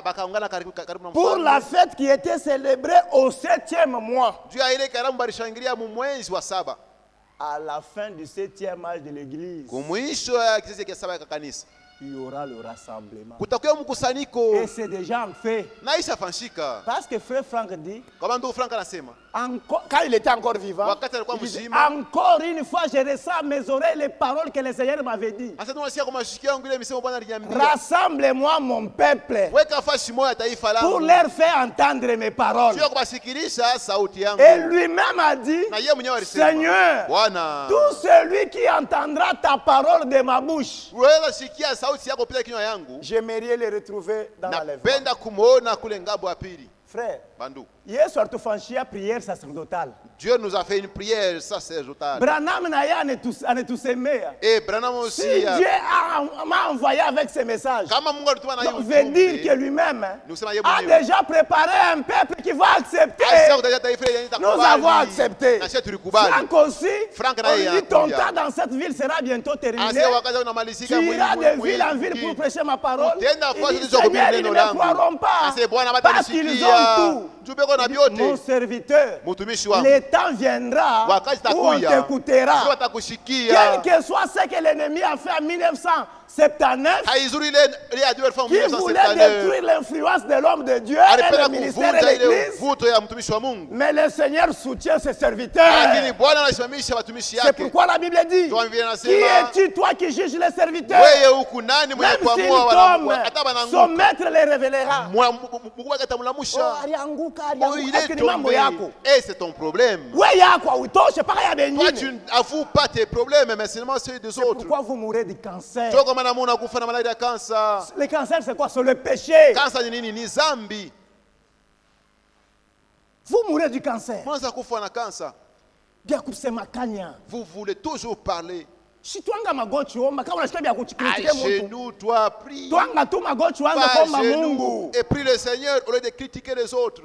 A: bakaungana karibu na
B: pour la fête qui était célébrée au 7e mois.
A: juu ya ile karamu balishangilia mu mwezi wa 7.
B: À la fin du 7e âge de l'église,
A: Kumwisho ya kizazi cha 7 ya kanisa
B: il y aura le rassemblement.
A: kutakuwa mkusanyiko
B: Et c'est déjà en fait.
A: na ishafanyika.
B: Parce que frère Franck dit,
A: Kama ndugu Frank anasema
B: quand il était encore vivant,
A: wakati alikuwa
B: il dit,
A: mzima,
B: encore une fois, je ressens à mes oreilles les paroles que le Seigneur m'avait dit.
A: hasa tunasikia kwa mashikio yangu ile misemo Bwana aliniambia,
B: Rassemble-moi mon peuple
A: weka fasi moja taifa
B: pour
A: langu,
B: leur faire entendre mes paroles.
A: sio kubasikilisha sauti yangu.
B: Et lui-même a dit,
A: Na yeye mwenyewe alisema,
B: Seigneur,
A: Bwana,
B: tout celui qui entendra ta parole de ma bouche,
A: wewe sikia sauti yako pita kinywa yangu,
B: j'aimerais le retrouver dans la lèvre.
A: napenda kumuona kule ngabo ya pili.
B: Frère,
A: Bandu.
B: hier soir tu fais prière sacerdotale.
A: Dieu nous a fait une prière sacerdotale.
B: Branham n'a tout aimé.
A: Et Branham
B: Si
A: aussi.
B: Dieu m'a envoyé avec ce message,
A: Kama Mungu alituma na hiyo
B: veut dire que lui-même a déjà préparé un peuple qui va accepter. Nous avons accepté. Franck aussi, on dit ton temps dans cette ville sera bientôt terminé. Tu iras de ville en ville pour prêcher ma parole. Il dit, Seigneur, ils ne croiront pas parce qu'ils ont tout. Mon serviteur, le temps viendra où on t'écoutera. Quel que soit ce que l'ennemi a fait en 1979, qui voulait détruire l'influence de l'homme de Dieu et le ministère de l'Église, mais le Seigneur soutient ses serviteurs. C'est pourquoi la Bible dit, qui es-tu toi qui juges les serviteurs? Même s'ils tombent, son maître les révélera.
A: Et c'est ton problème.
B: Toi,
A: tu n'avoues pas tes problèmes, mais seulement ceux des autres.
B: Pourquoi vous mourrez du cancer? Le cancer, c'est quoi? C'est le péché. Vous mourrez du cancer.
A: Vous voulez toujours parler.
B: Chez
A: nous, toi, prie. Et prie le Seigneur au lieu de critiquer les autres.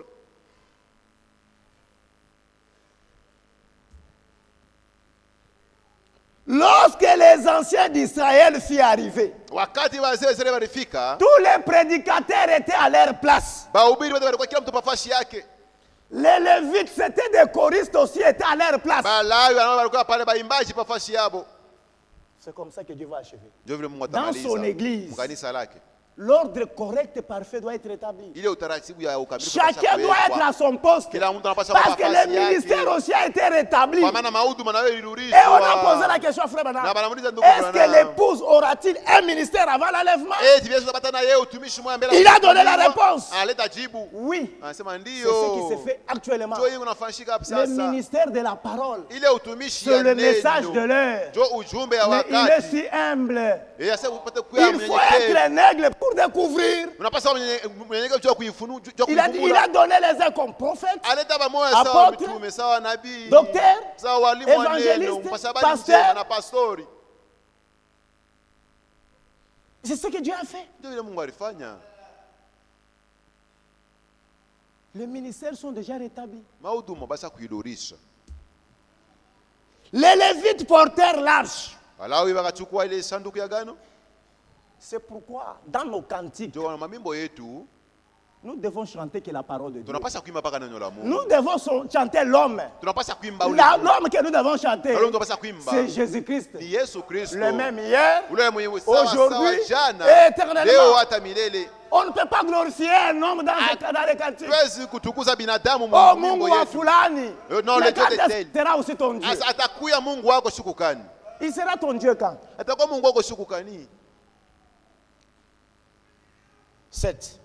B: Lorsque les anciens d'Israël furent arrivés, tous les prédicateurs étaient à leur place. Les Lévites, c'était des choristes aussi, étaient à leur place. C'est comme ça que Dieu va achever. Dans son église, l'ordre correct et parfait doit être établi. Chacun doit être à son poste. Parce que le ministère aussi a été rétabli. Et on a posé la question, frère Bernard, est-ce que l'épouse aura-t-il un ministère avant l'enlèvement? Il a donné la réponse. Oui. C'est ce qui se fait actuellement. Le ministère de la parole, c'est le message de l'heure. Mais il est si humble. Il faut être un aigle pour découvrir. Il a donné les uns comme prophètes, apôtres, docteurs, évangélistes, pasteurs. C'est ce que Dieu a fait. Les ministères sont déjà rétablis. Les Lévites portèrent l'arche. C'est pourquoi, dans nos cantiques, nous devons chanter que la parole de Dieu. Nous devons chanter l'homme. L'homme que nous devons chanter, c'est Jésus-Christ. Le même hier, aujourd'hui et éternellement. On ne peut pas glorifier un homme dans les cantiques. Oh, Mungu wa fulani. Mais quand sera aussi ton Dieu? Il sera ton Dieu quand? 7.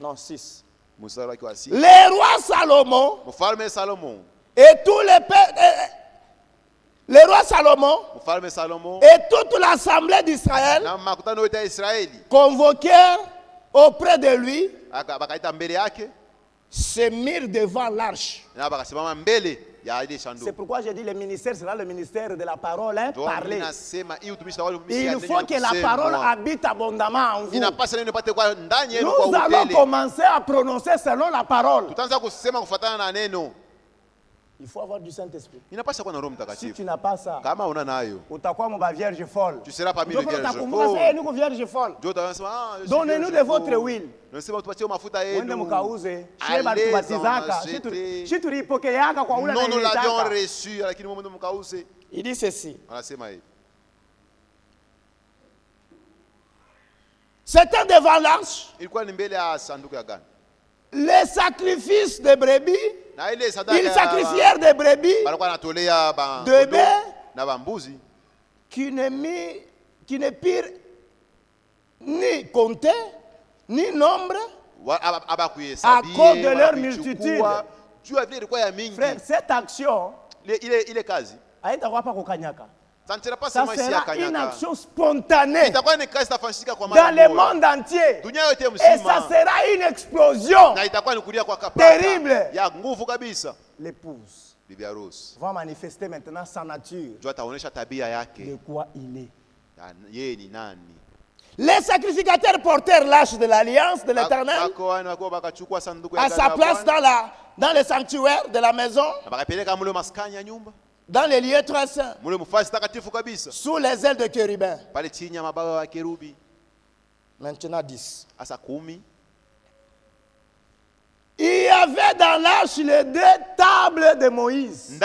B: Non, 6. Le roi Salomon et tous les pères, le roi Salomon et toute l'assemblée d'Israël convoquèrent auprès de lui, se mirent devant l'arche. C'est pourquoi j'ai dit le ministère sera le ministère de la parole, parler. Il faut que la parole habite abondamment en vous. Nous allons commencer à prononcer selon la parole. Il faut avoir du Saint-Esprit. Si tu n'as pas ça, vierge folle.
A: Tu seras parmi les vierges folles.
B: Donnez-nous de votre huile. Non, nous l'avions reçu. Il dit ceci. C'était devant l'arche. Les sacrifices de brebis. Ils sacrifièrent des brebis, de bœufs, qui ne pirent ni compter, ni nombre, à cause de leur multitude. Frère, cette action, Ça sera une action spontanée
A: dans
B: le monde entier. Et ça sera une explosion terrible. L'épouse va manifester maintenant sa nature, de quoi il est. Les sacrificateurs portèrent l'arche de l'alliance de l'Éternel à sa place dans le sanctuaire de la maison, dans les lieux très saints, sous les ailes de chérubin. Maintenant 10. Il y avait dans l'arche les 2 tables de Moïse.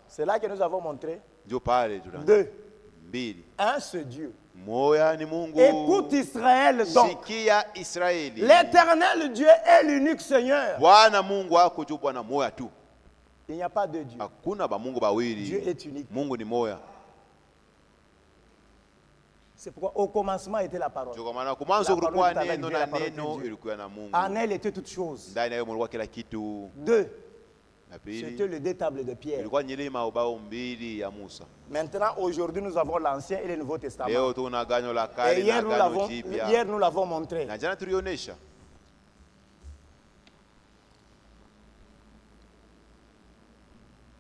B: C'est là que nous avons montré 2. Un seul Dieu. Écoute Israël donc. L'Éternel Dieu est l'unique Seigneur. Il n'y a pas de Dieu. Dieu est unique. C'est pourquoi au commencement était la parole. En elle était toute chose. 2. C'était les 2 tables de pierre. Maintenant, aujourd'hui, nous avons l'Ancien et le Nouveau Testament. Et hier, nous l'avons montré.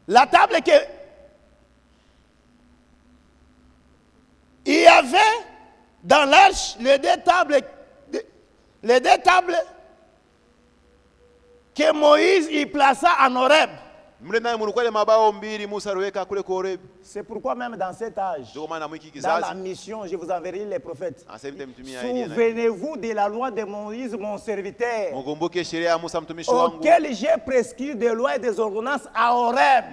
B: La table que il y avait dans l'arche les 2 tables que Moïse y plaça en Horeb. C'est pourquoi même dans cet âge, dans la mission, je vous enverrai les prophètes. Souvenez-vous de la loi de Moïse, mon serviteur, auquel j'ai prescrit des lois et des ordonnances à Horeb.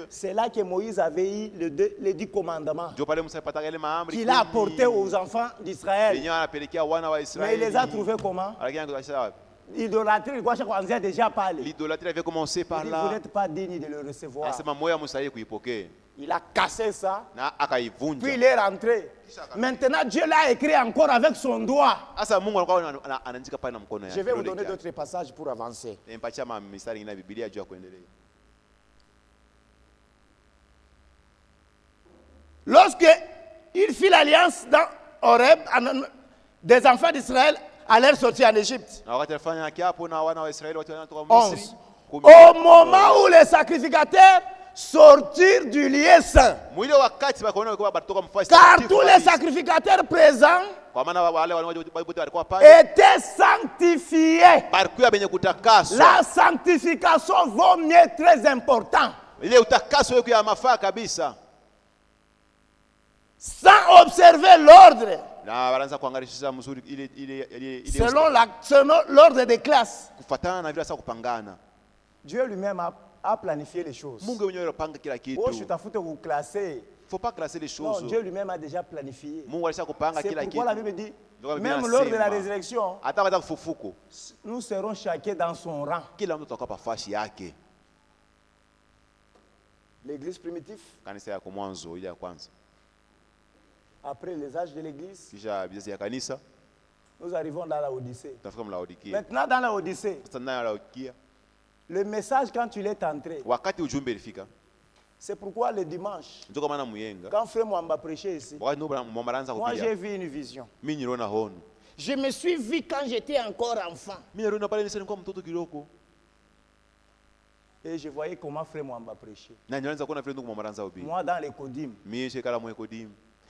B: C'est là que Moïse avait eu les 10 commandements qu'il a apportés aux enfants d'Israël. Mais il les a trouvés comment? L'idolâtrie, déjà parlé.
A: L'idolâtrie avait commencé par là.
B: Vous n'êtes pas digne de le recevoir. Il a cassé ça. Puis il est rentré. Maintenant, Dieu l'a écrit encore avec son doigt. Je vais vous donner d'autres passages pour avancer. Lorsque il fit l'alliance dans Horeb, des enfants d'Israël allèrent sortir en Égypte. 11. Au moment où les sacrificateurs sortirent du lieu saint, car tous les sacrificateurs présents étaient sanctifiés. La sanctification vaut mieux, très important. Sans observer l'ordre. Selon l'ordre des classes. Dieu lui-même a planifié les choses. Oh, je t'en fous de vous classer.
A: Il ne faut pas classer les choses.
B: Non, Dieu lui-même a déjà planifié. C'est pourquoi la Bible dit, même lors de la résurrection, nous serons chacun dans son rang. L'église primitive. Après les âges de l'église, nous arrivons dans la Odyssée. Maintenant, dans la Odyssée, le message, quand tu l'es entré, c'est pourquoi le dimanche, quand Frère Mwamba prêchait ici, moi j'ai vu une vision. Je me suis vu quand j'étais encore enfant. Et je voyais comment Frère Mwamba prêchait. Moi, dans les Kodim.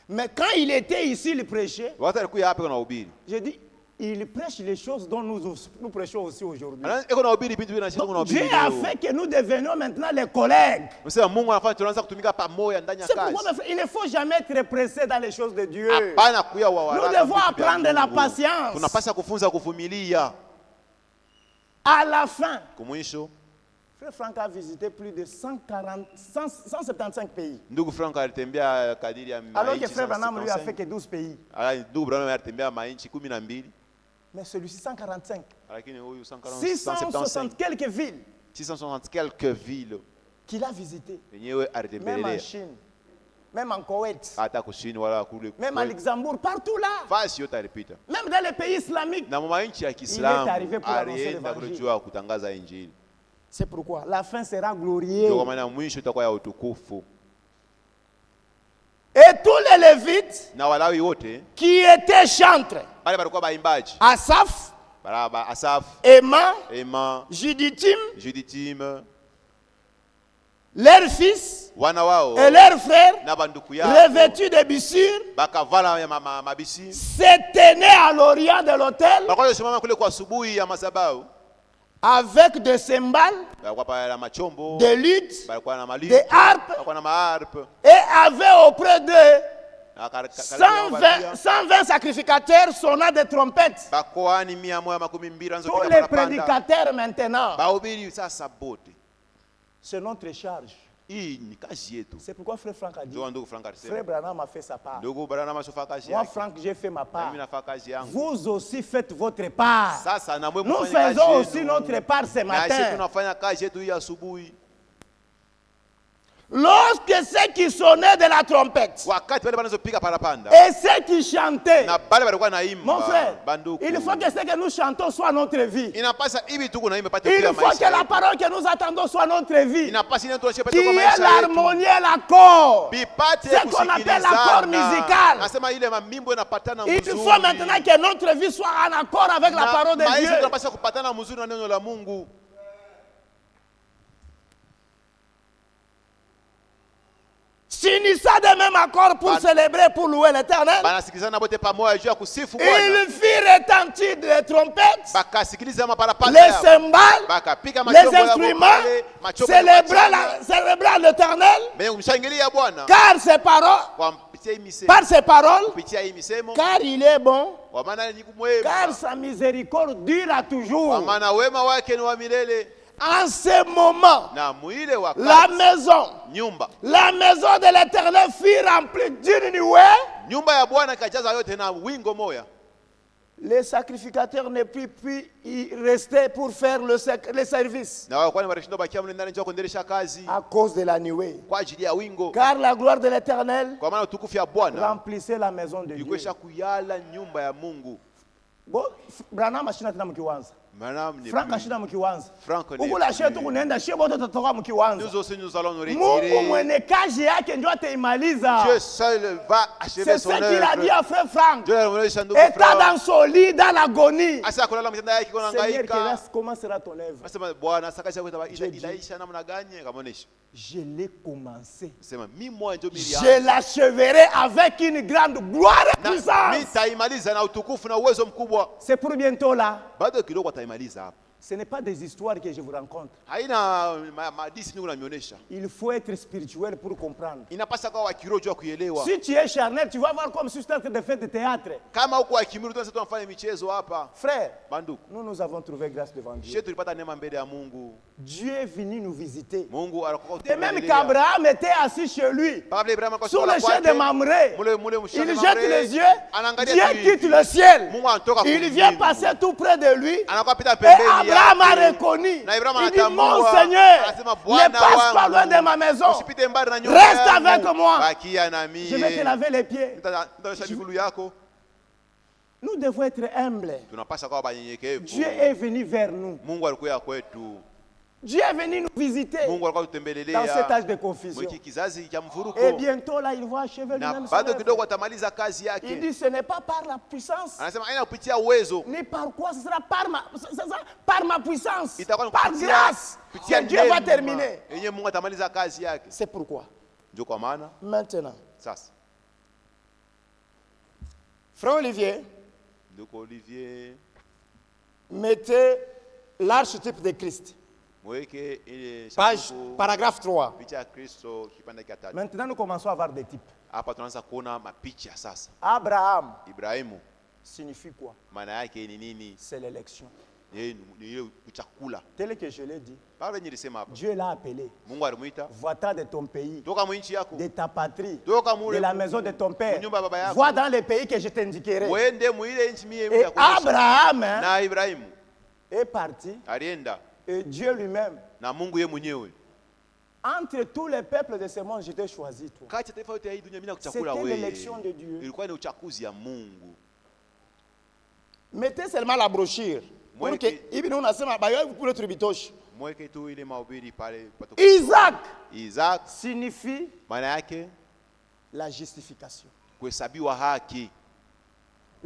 B: Mais quand il était ici, il prêchait. J'ai dit, il prêche les choses dont nous prêchons aussi aujourd'hui. Dieu a fait que nous devenions maintenant les collègues. C'est pourquoi il ne faut jamais être pressé dans les choses de Dieu. Nous devons apprendre la patience. À la fin, Frère Franck a visité plus de 175 pays. Alors que Frère Branham lui a fait que 12 pays. Mais celui-ci 145. 660 quelques villes.
A: 660 quelques villes
B: qu'il a visitées. Même en Chine. Même en Koweït. Même à Luxembourg. Partout là. Même dans les pays islamiques. Il est arrivé pour annoncer l'évangile. C'est pourquoi la fin sera glorieuse. Et tous les Lévites qui étaient chantres, Asaph, Emma, Juditim, leurs fils et leurs frères, revêtus de bissures, se tenaient à l'orient de l'autel avec des cymbales, des luttes, des harpes, et avaient auprès d'eux 120 sacrificateurs sonnant des trompettes. Tous les prédicateurs maintenant, c'est notre charge. C'est pourquoi Frère Franck a dit, Frère Branham a fait sa part. Moi, Franck, j'ai fait ma part. Vous aussi faites votre part. Nous faisons aussi notre part ce matin. Lorsque ceux qui sonnaient de la trompette et ceux qui chantaient, mon frère, il faut que ce que nous chantons soit notre vie. Il faut que la parole que nous attendons soit notre vie. Qui est l'harmonie et l'accord. Ce qu'on appelle l'accord musical. Il faut maintenant que notre vie soit en accord avec la parole de Dieu. S'unissant de même accord pour célébrer, pour louer l'Éternel. Ils firent retentir les trompettes, les cymbales, les instruments, célébrant l'Éternel. Car ses paroles, par ses paroles, car il est bon, car sa miséricorde dure à toujours. En ce moment, la maison de l'Éternel fut remplie d'une nuée. Les sacrificateurs ne purent plus y rester pour faire le service à cause de la nuée. Car la gloire de l'Éternel remplissait la maison de Dieu. Bon, Branham ashina tena mkiwanza. Frank ashina mkiwanza. Ukula shetu kunaenda shebo wote tutatoka mkiwanza. Mungu mwenye kazi yake ndio ataimaliza.
A: Dieu seul va achever son œuvre.
B: C'est ce qu'il a dit à frère Frank. État dans son lit, dans l'agonie. Seigneur, comment sera ton œuvre? Je l'ai commencé. Je l'achèverai avec une grande gloire et puissance. C'est pour bientôt là. Ce n'est pas des histoires que je vous rencontre. Il faut être spirituel pour comprendre. Si tu es charnel, tu vas voir comme si tu es en train de faire du théâtre. Frère, nous avons trouvé grâce devant Dieu. Dieu est venu nous visiter. Et même qu'Abraham était assis chez lui, sur le champ de Mamré, il jette les yeux, Dieu quitte le ciel. Il vient passer tout près de lui. Et Abraham a reconnu. Il dit, mon Seigneur, ne passe pas loin de ma maison. Reste avec moi. Je vais te laver les pieds. Nous devons être humbles. Dieu est venu vers nous. Dieu est venu nous visiter dans cet âge de confusion. Et bientôt là, il va achever lui-même son œuvre. Il dit, ce n'est pas par la puissance, ni par quoi, ce sera par ma puissance, par grâce, que Dieu va terminer. C'est pourquoi. Maintenant, Frère Olivier, mettez l'archétype de Christ. Paragraphe 3. Maintenant, nous commençons à voir des types. Abraham signifie quoi? C'est l'élection. Tel que je l'ai dit, Dieu l'a appelé. Va-t'en de ton pays, de ta patrie, de la maison de ton père. Va dans les pays que je t'indiquerai. Et Abraham est parti. Et Dieu lui-même, entre tous les peuples de ce monde, je t'ai choisi toi. C'était l'élection de Dieu. Mettez seulement la brochure. Isaac signifie la justification.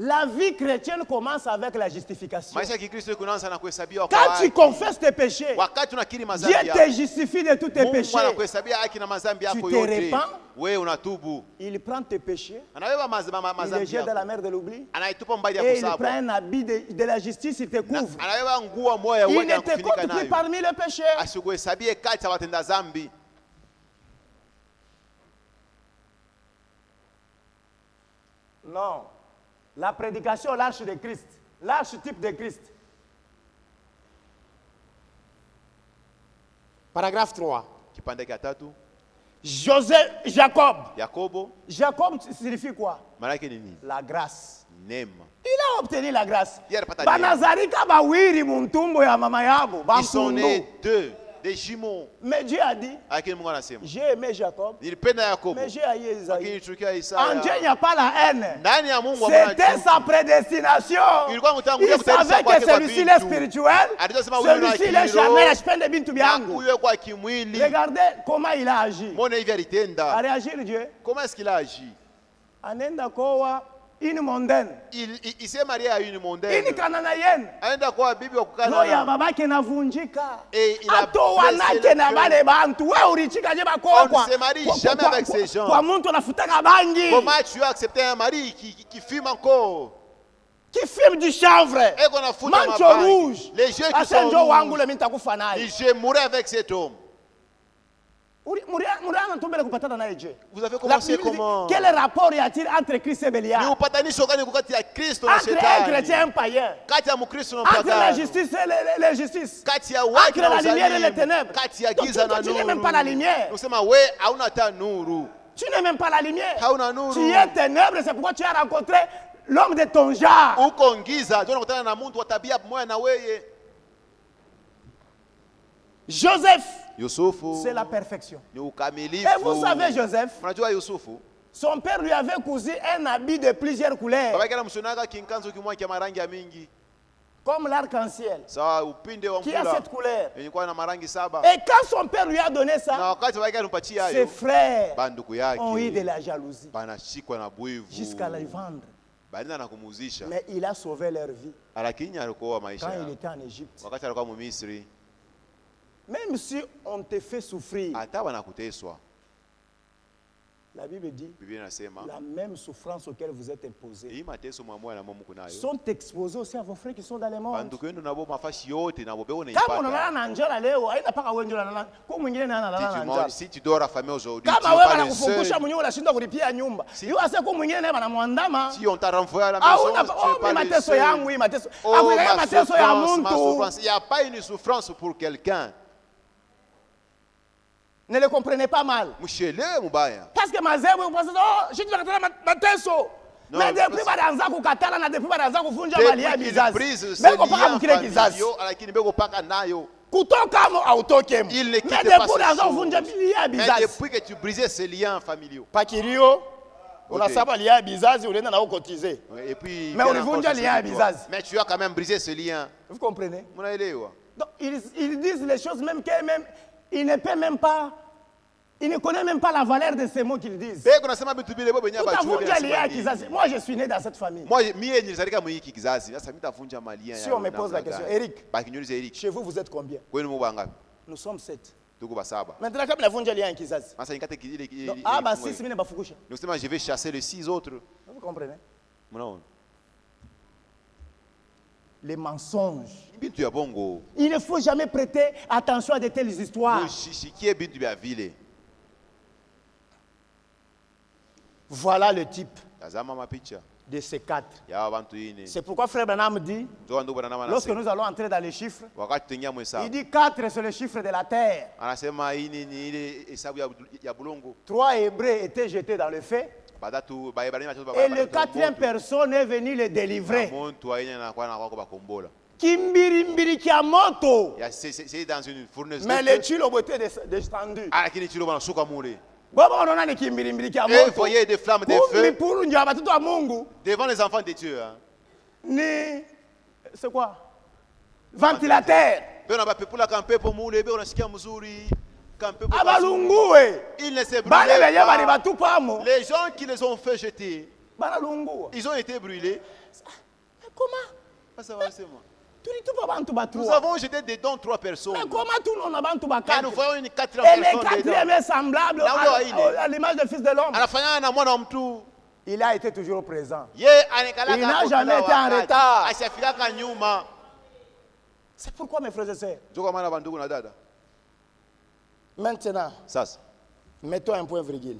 B: La vie chrétienne commence avec la justification. Quand tu confesses tes péchés, Dieu te justifie de tous tes péchés. Tu te répands, il prend tes péchés, il les jette dans la mer de l'oubli, et il prend un habit de la justice, il te couvre. Il ne te compte plus parmi les péchés. Non. La prédication, l'arche de Christ. L'arche type de Christ. Paragraphe 3. Jacob signifie quoi? La grâce. Il a obtenu la grâce. Ils sont nés
A: des jumeaux.
B: Mais Dieu a dit, j'ai aimé Jacob, mais j'ai haï Esaïe. En Dieu, il n'y a pas la haine. C'était sa prédestination. Il savait que celui-ci est spirituel, celui-ci est charnel. Regardez comment il a agi. A réagi Dieu.
A: Comment est-ce qu'il a agi?
B: Une mondaine.
A: Il s'est marié à une mondaine.
B: Une cananéenne.
A: Et il a blessé le cœur. On ne se marie jamais avec ces gens. Comment tu as accepté un mari qui fume encore?
B: Qui fume du chanvre? Manche rouge.
A: Les yeux qui sont rouges. Je mourrai avec cet homme. Vous avez commencé comment?
B: Quel rapport y a-t-il entre Christ et Bélial? Entre un chrétien et un païen. Entre la justice et l'injustice. Entre la lumière et les ténèbres. Tu n'es même pas la lumière. Tu n'es même pas la lumière. Tu es ténèbres, c'est pourquoi tu as rencontré l'homme de ton genre. Joseph, c'est la perfection. Et vous savez Joseph, son père lui avait cousu un habit de plusieurs couleurs, comme l'arc-en-ciel, qui a cette couleur. Et quand son père lui a donné ça, ses frères ont eu de la jalousie jusqu'à les vendre. Mais il a sauvé leur vie quand il était en Égypte. Même si on te fait souffrir, la Bible dit, la même souffrance auquel vous êtes imposés sont exposés aussi à vos frères qui sont dans le monde.
A: Si tu dors affamé aujourd'hui, tu n'es pas le seul. Si on t'a renvoyé à la maison, tu n'es pas le seul. Oh, ma souffrance. Il n'y a pas une souffrance pour quelqu'un.
B: Ne le comprenez pas mal. Parce que je dis mateso. Mais depuis baranza kukatala na depuis baranza kuvunja mali ya bizazi. Beko paka mukile kizazi. Kutoka mo autokemo. Mais depuis baranza kuvunja mali ya bizazi.
A: Mais depuis que tu brisais ces liens familiaux.
B: Pakirio. Unasaba liens ya bizazi unaenda na ukotize.
A: Et puis
B: mais ulivunja liens ya bizazi.
A: Mais tu as quand même brisé ce lien.
B: Vous comprenez?
A: Munaelewa.
B: Donc ils disent les choses même que même il ne peut même pas, il ne connaît même pas la valeur de ces mots qu'ils disent. Moi, je suis né dans cette famille. Si on me pose la question, Eric, chez vous, vous êtes combien? Nous sommes 7. Maintenant, comme la vunja liya kizazi.
A: Je vais chasser les 6 autres.
B: Vous comprenez? Les mensonges. Il ne faut jamais prêter attention à de telles histoires. Voilà le type de ces 4. C'est pourquoi Frère Branham dit, lorsque nous allons entrer dans les chiffres, il dit 4 c'est le chiffre de la terre. 3 Hébreux étaient jetés dans le feu. Et le 4e personne est venu les délivrer. Kimbirimbiri kia moto. Mais le tuile était descendu.
A: Et voyez des flammes de feu devant les enfants de Dieu.
B: C'est quoi? Ventilateur.
A: Ils ne se brûlaient pas. Les gens qui les ont fait jeter, ils ont été brûlés.
B: Comment?
A: Nous avons jeté dedans 3 personnes.
B: Mais comment tout le monde a bantu ba
A: 4? Nous voyons une 4e
B: personne. Et
A: les
B: 4e est semblable à l'image du Fils de l'homme. Il a été toujours présent. Il n'a jamais été en retard. C'est pourquoi, mes frères et sœurs, maintenant, mettons un point virgule.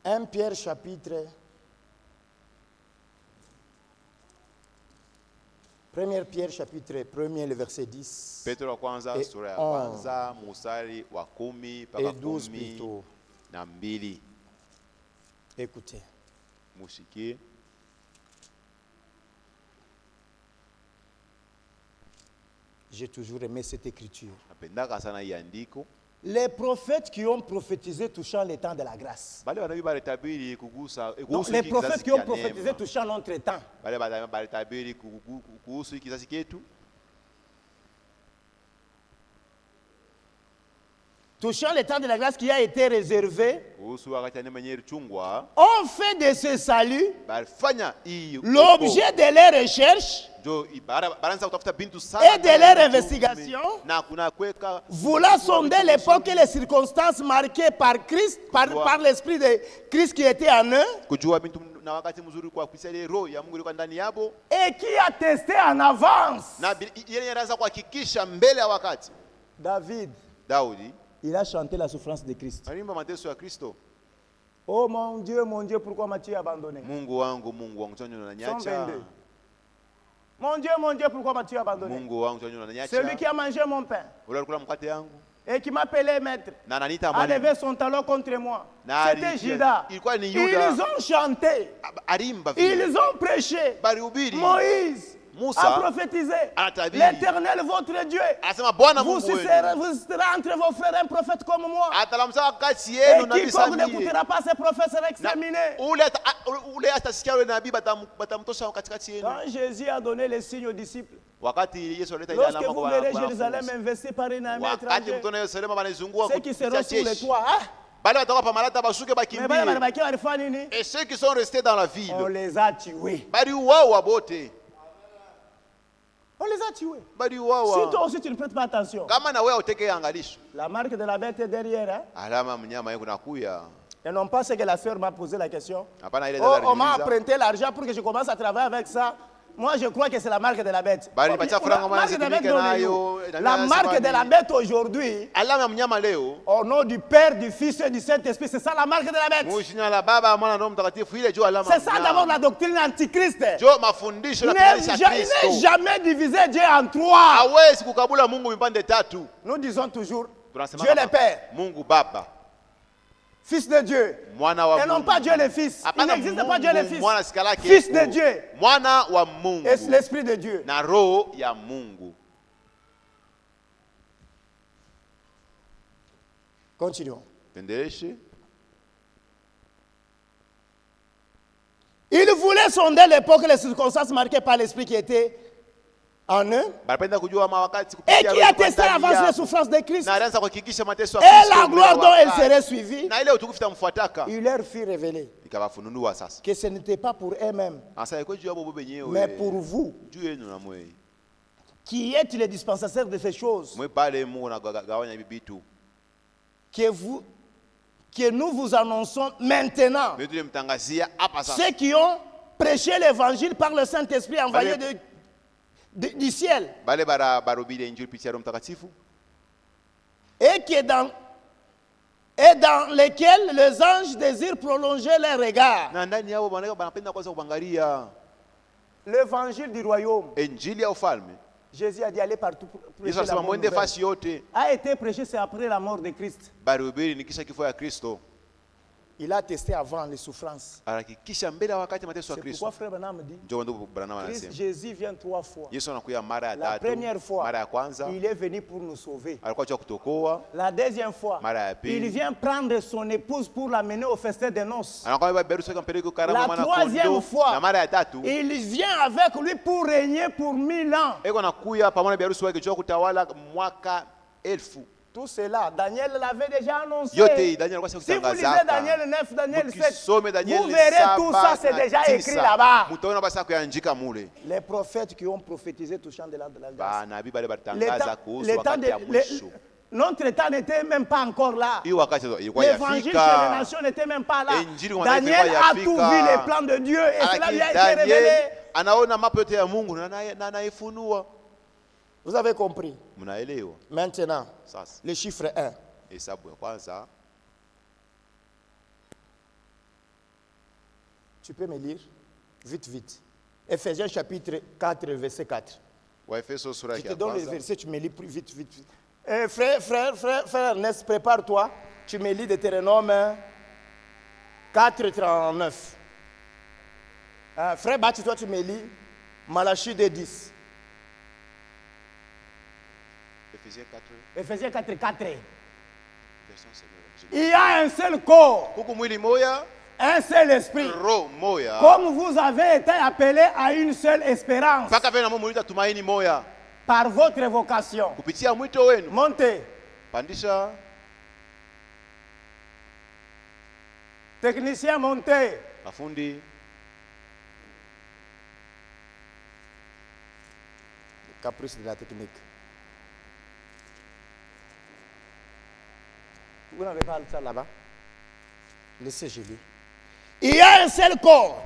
B: 1 Pierre chapitre 1 Pierre chapitre 1er, le verset 10 et 11 et 12 plutôt. Écoutez. J'ai toujours aimé cette écriture. Les prophètes qui ont prophétisé touchant les temps de la grâce. Donc, les prophètes qui ont prophétisé touchant notre temps. Touchant les temps de la grâce qui a été réservé, ont fait de ce salut l'objet de leurs recherches et de leurs investigations, voulant sonder l'époque et les circonstances marquées par Christ, par l'Esprit de Christ qui était en eux, et qui a testé en avance. David, il a chanté la souffrance de Christ. Oh mon Dieu, pourquoi m'as-tu abandonné? Mon Dieu, pourquoi m'as-tu abandonné? Celui qui a mangé mon pain et qui m'appelait maître a levé son talon contre moi. C'était Judas. Ils ont chanté. Ils ont prêché. Moïse a prophétisé. L'Éternel, votre Dieu, vous serez entre vos frères un prophète comme moi. Et quiconque n'écoutera pas ces prophètes sera exterminé. Quand Jésus a donné les signes aux disciples, lorsque vous verrez Jérusalem investie par une armée étrangère, ceux qui seront sur les toits,
A: et ceux qui sont restés dans la ville,
B: on les a tués. On les a tués. Si toi aussi tu ne prêtes pas attention, la marque de la bête est derrière. Et non pas ce que la sœur m'a posé la question. On m'a emprunté l'argent pour que je commence à travailler avec ça. Moi, je crois que c'est la marque de la bête. La marque de la bête aujourd'hui, au nom du Père, du Fils et du Saint-Esprit, c'est ça la marque de la bête. C'est ça d'abord la doctrine antichrist. Il n'est jamais divisé Dieu en 3. Nous disons toujours Dieu le Père, Fils de Dieu, et non pas Dieu le Fils. Il n'existe pas Dieu le Fils. Fils de Dieu et l'Esprit de Dieu. Continuons. Il voulait sonder l'époque et les circonstances marquées par l'Esprit qui était en eux, et qui a testé l'avance les souffrances de Christ et la gloire dont elle serait suivie. Il leur fit révéler que ce n'était pas pour eux-mêmes, mais pour vous qui êtes les dispensateurs de ces choses, que nous vous annonçons maintenant, ceux qui ont prêché l'évangile par le Saint-Esprit envoyé du ciel, et dans lesquels les anges désirent prolonger leur regard. L'évangile du royaume, Jésus a dit aller partout prêcher la bonne nouvelle. A été prêché, c'est après la mort de Christ. Il a testé avant les souffrances.
A: C'est
B: pourquoi frère Branham dit Jésus vient 3 fois. La première fois, il est venu pour nous sauver. La deuxième fois, il vient prendre son épouse pour l'amener au festin des noces. La troisième fois, il vient avec lui pour régner pour 1000 ans. Tout cela, Daniel l'avait déjà annoncé. Si vous lisez Daniel 9, Daniel 7, vous verrez tout ça, c'est déjà écrit là-bas. Les prophètes qui ont prophétisé touchant de la grâce. Notre état n'était même pas encore là. L'évangile chez les nations n'était même pas là. Daniel a tout vu les plans de Dieu et cela lui a été révélé. Vous avez compris. Maintenant, le chiffre 1. Tu peux me lire vite, vite. Ephésiens chapitre 4, verset 4. Je te donne le verset, tu me lis plus vite, vite, vite. Frère Ernest, prépare-toi. Tu me lis Deutéronome 4, 39. Frère Baptiste, toi tu me lis Malachie 2, 10. Ephésiens 4, 4. Il y a un seul corps, un seul esprit. Comme vous avez été appelés à une seule espérance. Par votre vocation. Montez. Technicien, montez. Caprice de la technique. Vous n'avez pas ça là-bas? Laissez, je lis. Il y a un seul corps,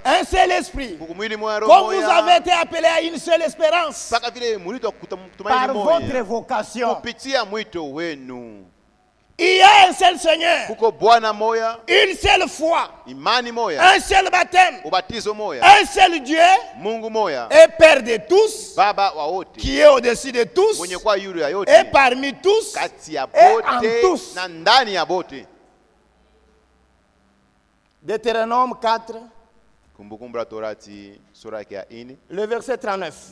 B: un seul esprit. Comme vous avez été appelés à une seule espérance. Par votre vocation. Il y a un seul Seigneur, une seule foi, un seul baptême, un seul Dieu, et Père de tous, qui est au-dessus de tous, et parmi tous, et en tous. Deutéronome 4, le verset 39.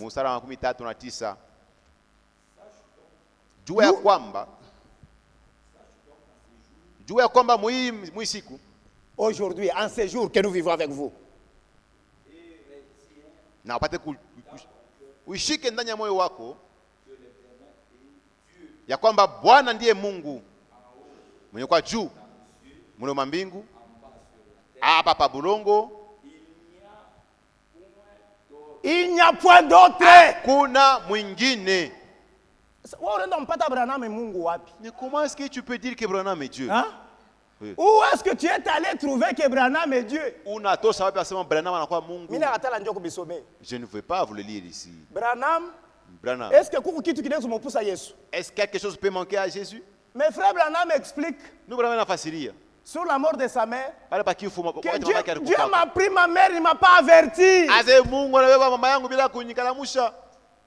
B: Aujourd'hui, en ce jour que nous vivons avec vous,
A: ya kwamba Bwana ndiye Mungu mwenye kwa juu mwenye mambingu hapa pa bulongo,
B: il n'y a point d'autre.
A: Kuna mwingine.
B: Mais
A: comment est-ce que tu peux dire que Branham est Dieu?
B: Hein? Oui. Où est-ce que tu es allé trouver que Branham est Dieu?
A: Je ne veux pas vous le lire ici.
B: Branham. Est-ce que
A: quelque chose peut manquer à Jésus?
B: Mais frère Branham explique sur la mort de sa mère que Dieu m'a pris ma mère, il ne m'a pas averti.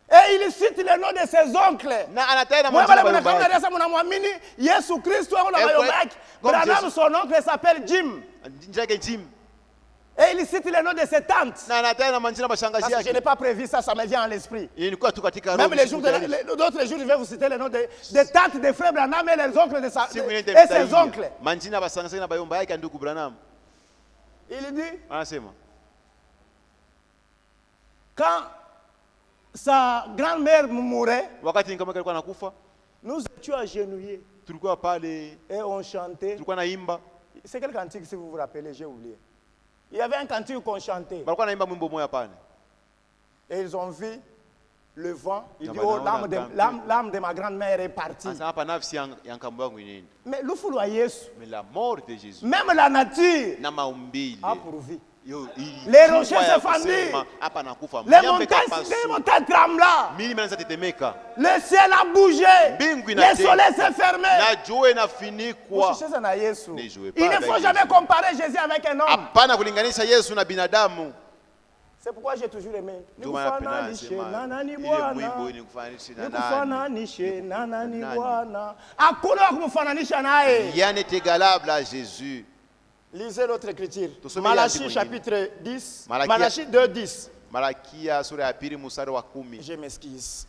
B: Et il cite le nom de ses oncles. Branham, son oncle s'appelle Jim. Et il cite le nom de ses tantes. Parce que je n'ai pas prévu ça, ça me vient à l'esprit. Même les jours d'autres jours, je vais vous citer le nom des tantes des frères Branham et les oncles de et ses oncles. Il dit, quand sa grand-mère mourait, nous étions agenouillés et on chantait. C'est quel cantique, si vous vous rappelez, j'ai oublié. Il y avait un cantique qu'on chantait. Et ils ont vu le vent. Ils disent, oh, l'âme de ma grand-mère est partie. Mais
A: la mort de Jésus,
B: même la nature a pourvu. Les rochers se fendirent. Les montagnes trembla. Le ciel a bougé. Le soleil s'est fermé. Il ne faut jamais comparer Jésus avec un homme. C'est pourquoi j'ai toujours aimé.
A: Rien n'est égalable à Jésus.
B: Lisez l'autre écriture. Malachie chapitre 10. Malachie 2, 10. Je m'excuse.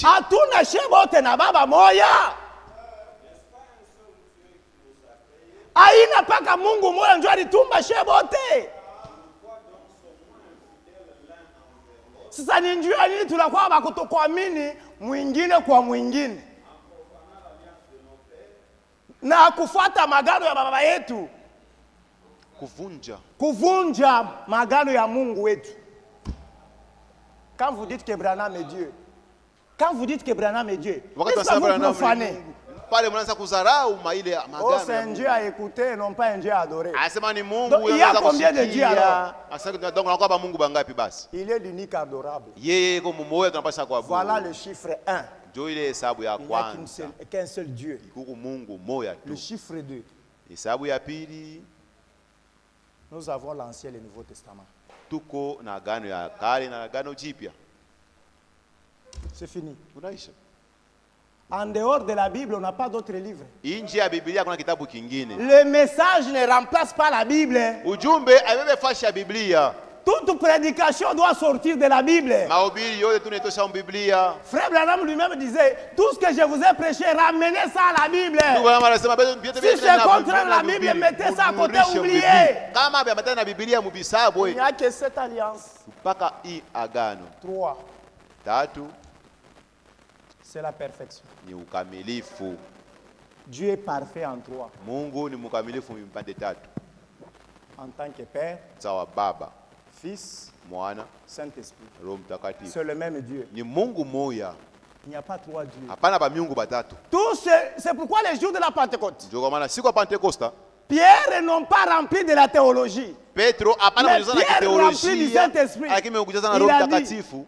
B: Hatuna shebote na baba moya. Aina paka Mungu moya ndio alitumba shebote. Sasa ni njia nini tunakuwa bakutokuamini mwingine kwa mwingine na kufuata magano ya baba yetu, kuvunja magano ya Mungu wetu. Quand vous dites que Branham est Dieu, quand vous dites que Branham est Dieu, est-ce que vous profanez? Oh, c'est un Dieu à écouter, non pas un Dieu à adorer. Donc, il y a combien de dieux alors? Il est l'unique adorable. Voilà le chiffre 1. Il n'y a qu'un seul Dieu. Le chiffre 2. Nous avons l'Ancien et le Nouveau Testament. C'est fini. En dehors de la Bible, on n'a pas d'autres livres. Le message ne remplace pas la Bible. Toute prédication doit sortir de la Bible. Frère Branham lui-même disait, tout ce que je vous ai prêché, ramenez ça à la Bible. Si c'est contraire à la Bible, mettez ça à côté, oubliez. Il n'y a que cette alliance. 3. C'est la perfection. Dieu est parfait en 3. En tant que Père, Fils, Saint-Esprit. C'est le même Dieu. Il n'y a pas 3 dieux. C'est pourquoi les jours de la Pentecôte, Pierre n'ont pas rempli de la théologie. Mais Pierre rempli du Saint-Esprit. Il a dit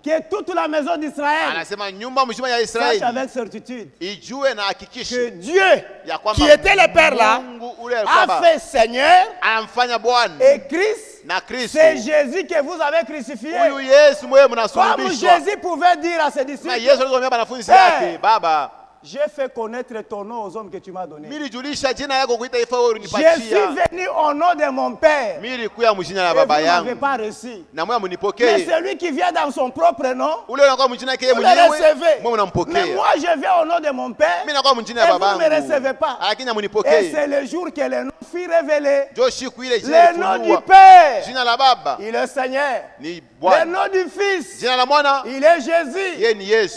B: que toute la maison d'Israël sache avec certitude que Dieu, qui était le Père là, a fait Seigneur et Christ. C'est Jésus que vous avez crucifié. Comme Jésus pouvait dire à ses disciples, hey, j'ai fait connaître ton nom aux hommes que tu m'as donné. Je suis venu au nom de mon Père. Et vous n'avez pas reçu. Mais celui qui vient dans son propre nom, vous le recevez. Mais moi, je viens au nom de mon Père. Et vous ne me recevez pas. Et c'est le jour que le nom fut révélé. Le nom du Père, il est Seigneur. Le nom du Fils, il est Jésus.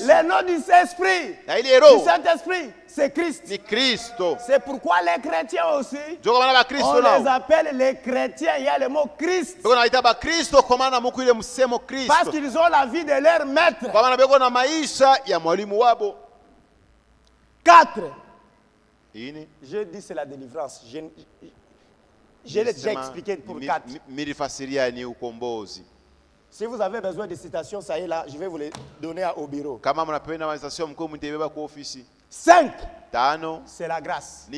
B: Le nom du Esprit, du Saint-Esprit, c'est Christ. C'est pourquoi les chrétiens aussi, on les appelle les chrétiens. Il y a le mot Christ. Parce qu'ils ont la vie de leur maître. 4. Je dis c'est la délivrance. Je l'ai déjà expliqué pour 4. Si vous avez besoin de citations, ça y est là, je vais vous les donner au bureau. 5. C'est la grâce.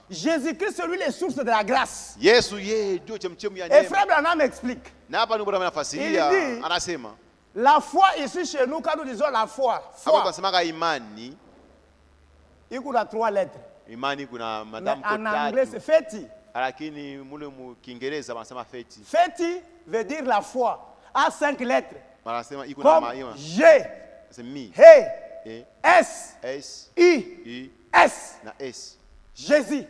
B: Jésus-Christ, c'est lui, les sources de la grâce. Et Frère Branham explique. Il dit, la foi ici chez nous, quand nous disons la foi, il y a 3 lettres. Mais en anglais, c'est feti. Feti veut dire la foi. A 5 lettres. Comme G, He, S, I, S. Jésus.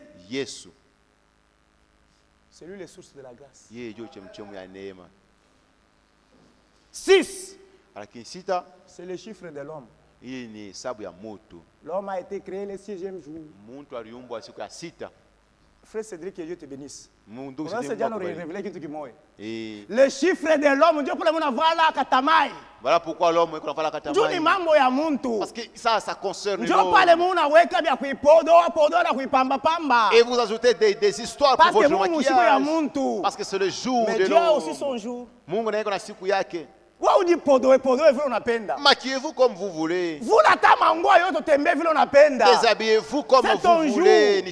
B: C'est lui les sources de la grâce. 6. C'est le chiffre de l'homme. L'homme a été créé le 6e jour. Frère Cédric, que Dieu te bénisse. Le chiffre de l'homme, Dieu peut le voir là, katamai.
A: Voilà pourquoi l'homme est la katamai. Parce que ça concerne l'homme. Et vous ajoutez des histoires pour votre maquillage. Parce que c'est le jour de l'homme.
B: Mais Dieu a aussi son jour.
A: Maquillez-vous comme vous voulez.
B: Déshabillez-vous
A: comme vous voulez.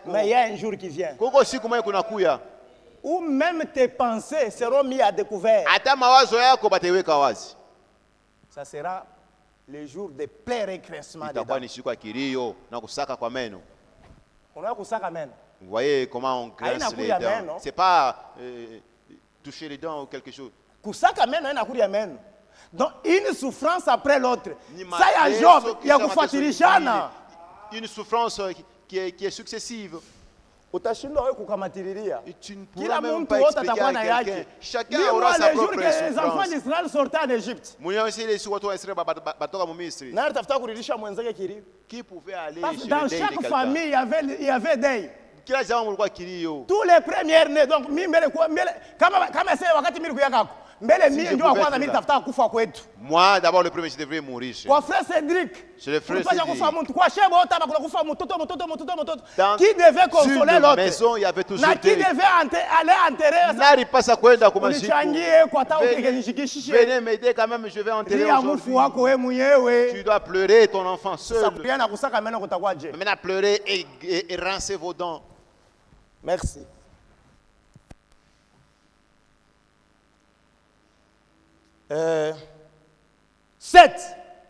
B: Mais il y a un jour qui vient où même tes pensées seront mises à découvert. Ça sera le jour de plein récréation.
A: Vous voyez comment on grince les dents. C'est pas toucher les dents ou quelque chose.
B: Donc une souffrance après l'autre. Ça y a Job, il y a kufuatilishana.
A: Une souffrance qui est successive.
B: Et tu ne pourras même
A: pas expliquer à quelqu'un. Chacun aura sa propre souffrance.
B: Les enfants d'Israël sortaient en Égypte.
A: Qui pouvait aller
B: chez dans chaque famille, il y avait des.
A: Tous
B: les premiers nés, donc,
A: moi, d'abord, le premier, je devrais mourir.
B: Frère Cédric,
A: c'est le frère
B: Cédric. Qui devait consoler l'autre?
A: Maison, il y avait toujours
B: qui devait aller enterrer ça?
A: Venez m'aider quand même, je vais enterrer aujourd'hui. Tu dois pleurer ton enfant seul. Maintenant, pleurer et rincer vos dents.
B: Merci.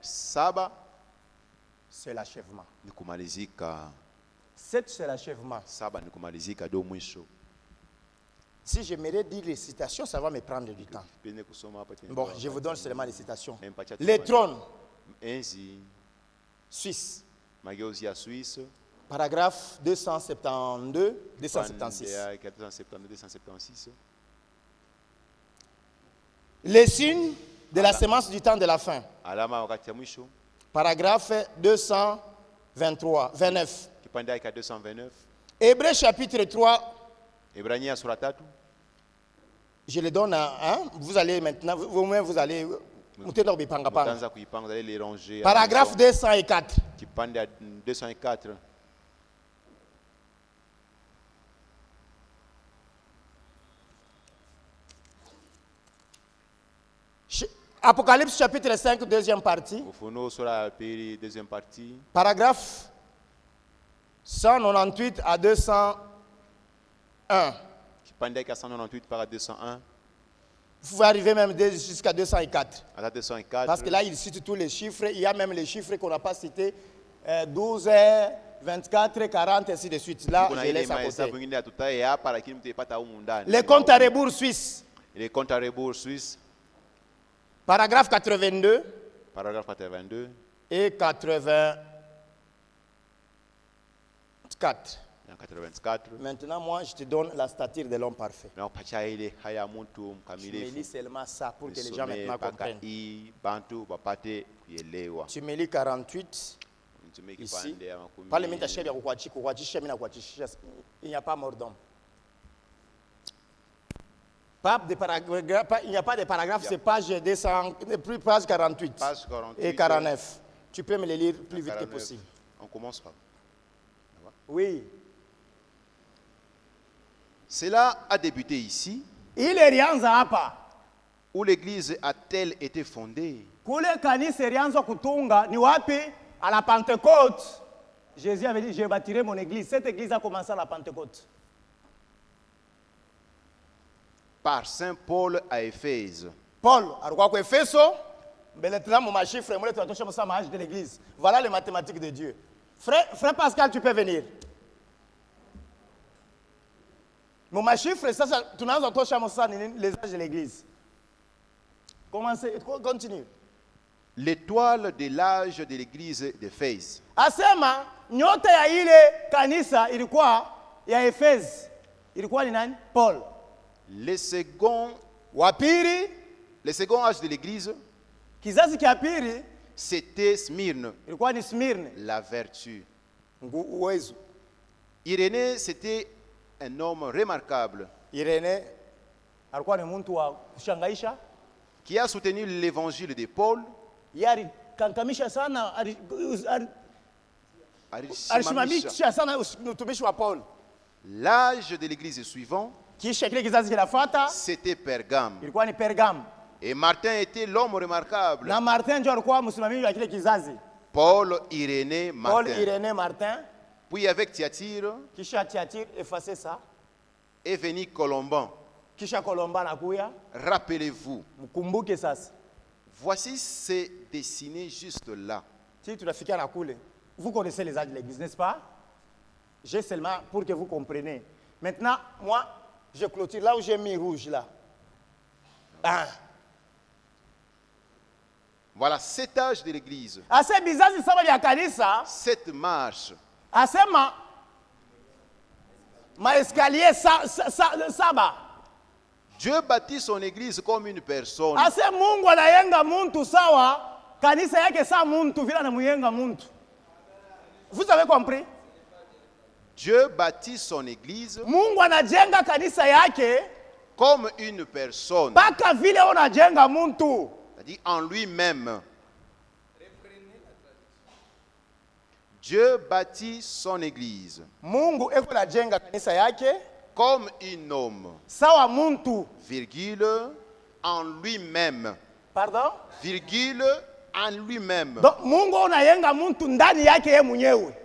A: Saba,
B: c'est l'achèvement.
A: 7,
B: c'est l'achèvement.
A: Saba,
B: si j'aimerais dire les citations, ça va me prendre du temps. Bon, je vous donne seulement les citations. Les trônes. Suisse. Paragraphe 272, 276. Les signes de la sémence du temps de la fin. Paragraphe 229. Hébreux chapitre 3. Je le donne à vous allez maintenant, vous-même vous allez. Paragraphe 204.
A: 204.
B: Apocalypse chapitre 5, deuxième partie. Paragraphe 198 à 201. Vous pouvez arriver même jusqu'à 204. Parce que là, il cite tous les chiffres. Il y a même les chiffres qu'on n'a pas cités. 12, 24, 40, ainsi de suite. Là, je laisse à côté. Les comptes à rebours suisses. Paragraphe 82. Et 84. Maintenant, moi, je te donne la stature de l'homme parfait. Je me lis seulement ça pour que les gens maintenant comprennent. Tu me lis 48. Ici. Il n'y a pas mort d'homme. Il n'y a pas de paragraphe, c'est page 200, plus page 48, et 49. Tu peux me les lire plus vite que possible.
A: On commencera.
B: Oui.
A: Cela a débuté ici, où l'église a-t-elle été fondée?
B: À la Pentecôte. Jésus avait dit, je bâtirai mon église. Cette église a commencé à la Pentecôte.
A: Par Saint Paul à Éphèse.
B: Paul, de l'église. Voilà les mathématiques de Dieu. Frère Pascal, tu peux venir. Mon chiffre, ça, tu n'as pas les âges de l'église. Commencez, continue.
A: L'étoile de l'âge de l'église d'Éphèse.
B: Asema, nyota ya ile kanisa ilikuwa ya Éphèse. Ilikuwa ni nani? Paul.
A: Le second âge de l'église,
B: kizazi cha pili,
A: c'était Smyrne.
B: Ilikuwa ni Smyrne.
A: La vertu.
B: Uwezo.
A: Irénée, c'était un homme remarquable.
B: Irénée alikuwa ni mtu wa kushangaisha,
A: qui a soutenu l'évangile de Paul.
B: Yari kankamisha sana alisimamisha sana utumishi wa Paul.
A: L'âge de l'église suivant,
B: kisha kile kizazi kinafuata,
A: c'était Pergame.
B: Ilikuwa ni Pergame.
A: Et Martin était l'homme remarquable.
B: Na Martin ndio alikuwa msimamizi wa kile kizazi.
A: Paul Irénée Martin.
B: Paul Irénée Martin.
A: Puis avec Thyatire.
B: Kisha Thyatire effacez ça.
A: Et venu Colomban.
B: Kisha Colomban nakuya.
A: Rappelez-vous.
B: Mkumbuke sasa.
A: Voici c'est dessiné juste là.
B: Si tu l'as na kule. Vous connaissez les âges de l'église, n'est-ce pas? J'ai seulement pour que vous compreniez. Maintenant, moi, je clôture là où j'ai mis rouge là. Ah.
A: Voilà 7 âges de l'église.
B: Assez bizarre si ça va bien kanisa.
A: 7 marches.
B: Assez ma escalier ça va.
A: Dieu bâtit son église comme une personne.
B: Assez Mungu anayenga muntu sawa, kanisa yake sa muntu vile anamuyenga muntu. Vous avez compris?
A: Dieu bâtit son église.
B: Mungu anajenga kanisa yake
A: comme une personne.
B: Paka vile unajenga muntu.
A: C'est-à-dire en lui-même. Dieu bâtit son église.
B: Mungu eko najenga kanisa yake
A: comme un homme.
B: Sawa muntu.
A: Virgule en lui-même.
B: Pardon?
A: Virgule en lui-même.
B: Donc Mungu unayenga muntu ndani yake yeye mwenyewe.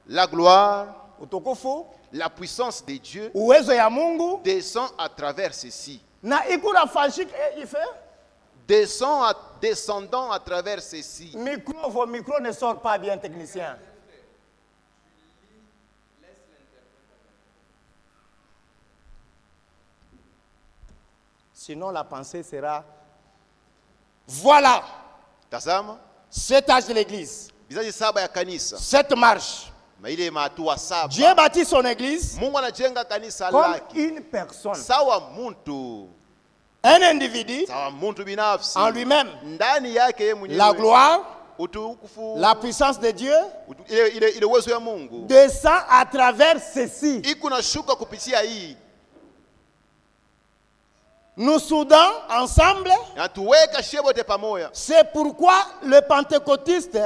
A: La gloire,
B: utukufu,
A: la puissance de Dieu
B: uwezo ya Mungu
A: descend à travers ceci.
B: Na ikuna fashik il fait
A: descendant à travers ceci.
B: Vos micros ne sortent pas bien, technicien. Sinon, la pensée sera... Voilà.
A: Tazama.
B: Cet âge de l'église. Cette marche. Dieu bâtit son église comme une personne. Un individu en lui-même. La gloire, la puissance de Dieu descend à travers ceci. Nous soudons ensemble. C'est pourquoi le pentecôtiste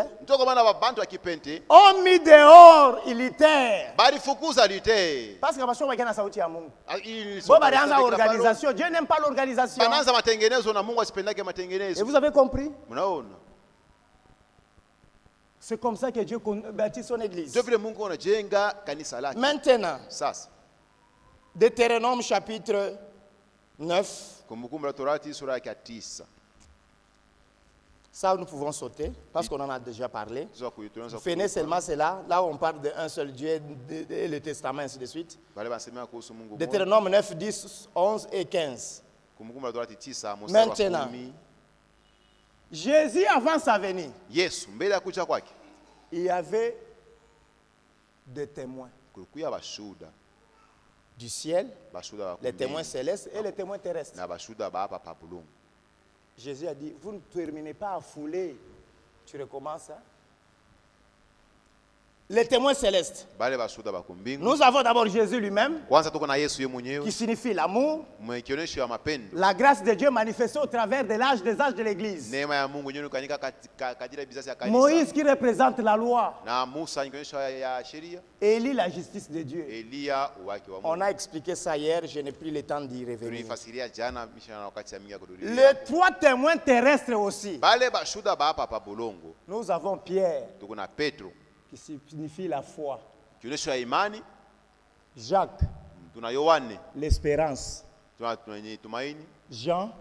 B: ont mis dehors Luther. Parce que l'organisation, Dieu n'aime pas l'organisation. Et vous avez compris? C'est comme ça que Dieu bâtit son église. Maintenant, Deutéronome chapitre 9. Ça, nous pouvons sauter parce qu'on en a déjà parlé. Venez seulement cela. Là, on parle d'un seul Dieu et le Testament, ainsi de suite. Deutéronome 9, 10, 11 et 15. Maintenant, Jésus, avant sa venue, il y avait des témoins du ciel, les témoins célestes et les témoins terrestres. Jésus a dit, vous ne terminez pas à fouler. Tu recommences. Hein? Les témoins célestes. Nous avons d'abord Jésus lui-même, qui signifie l'amour, la grâce de Dieu manifestée au travers des âges de l'Église. Moïse qui représente la loi. Élie, la justice de Dieu. On a expliqué ça hier, je n'ai plus le temps d'y revenir. Les 3 témoins terrestres aussi. Nous avons Pierre, qui signifie la foi. Jacques, l'espérance. Jean,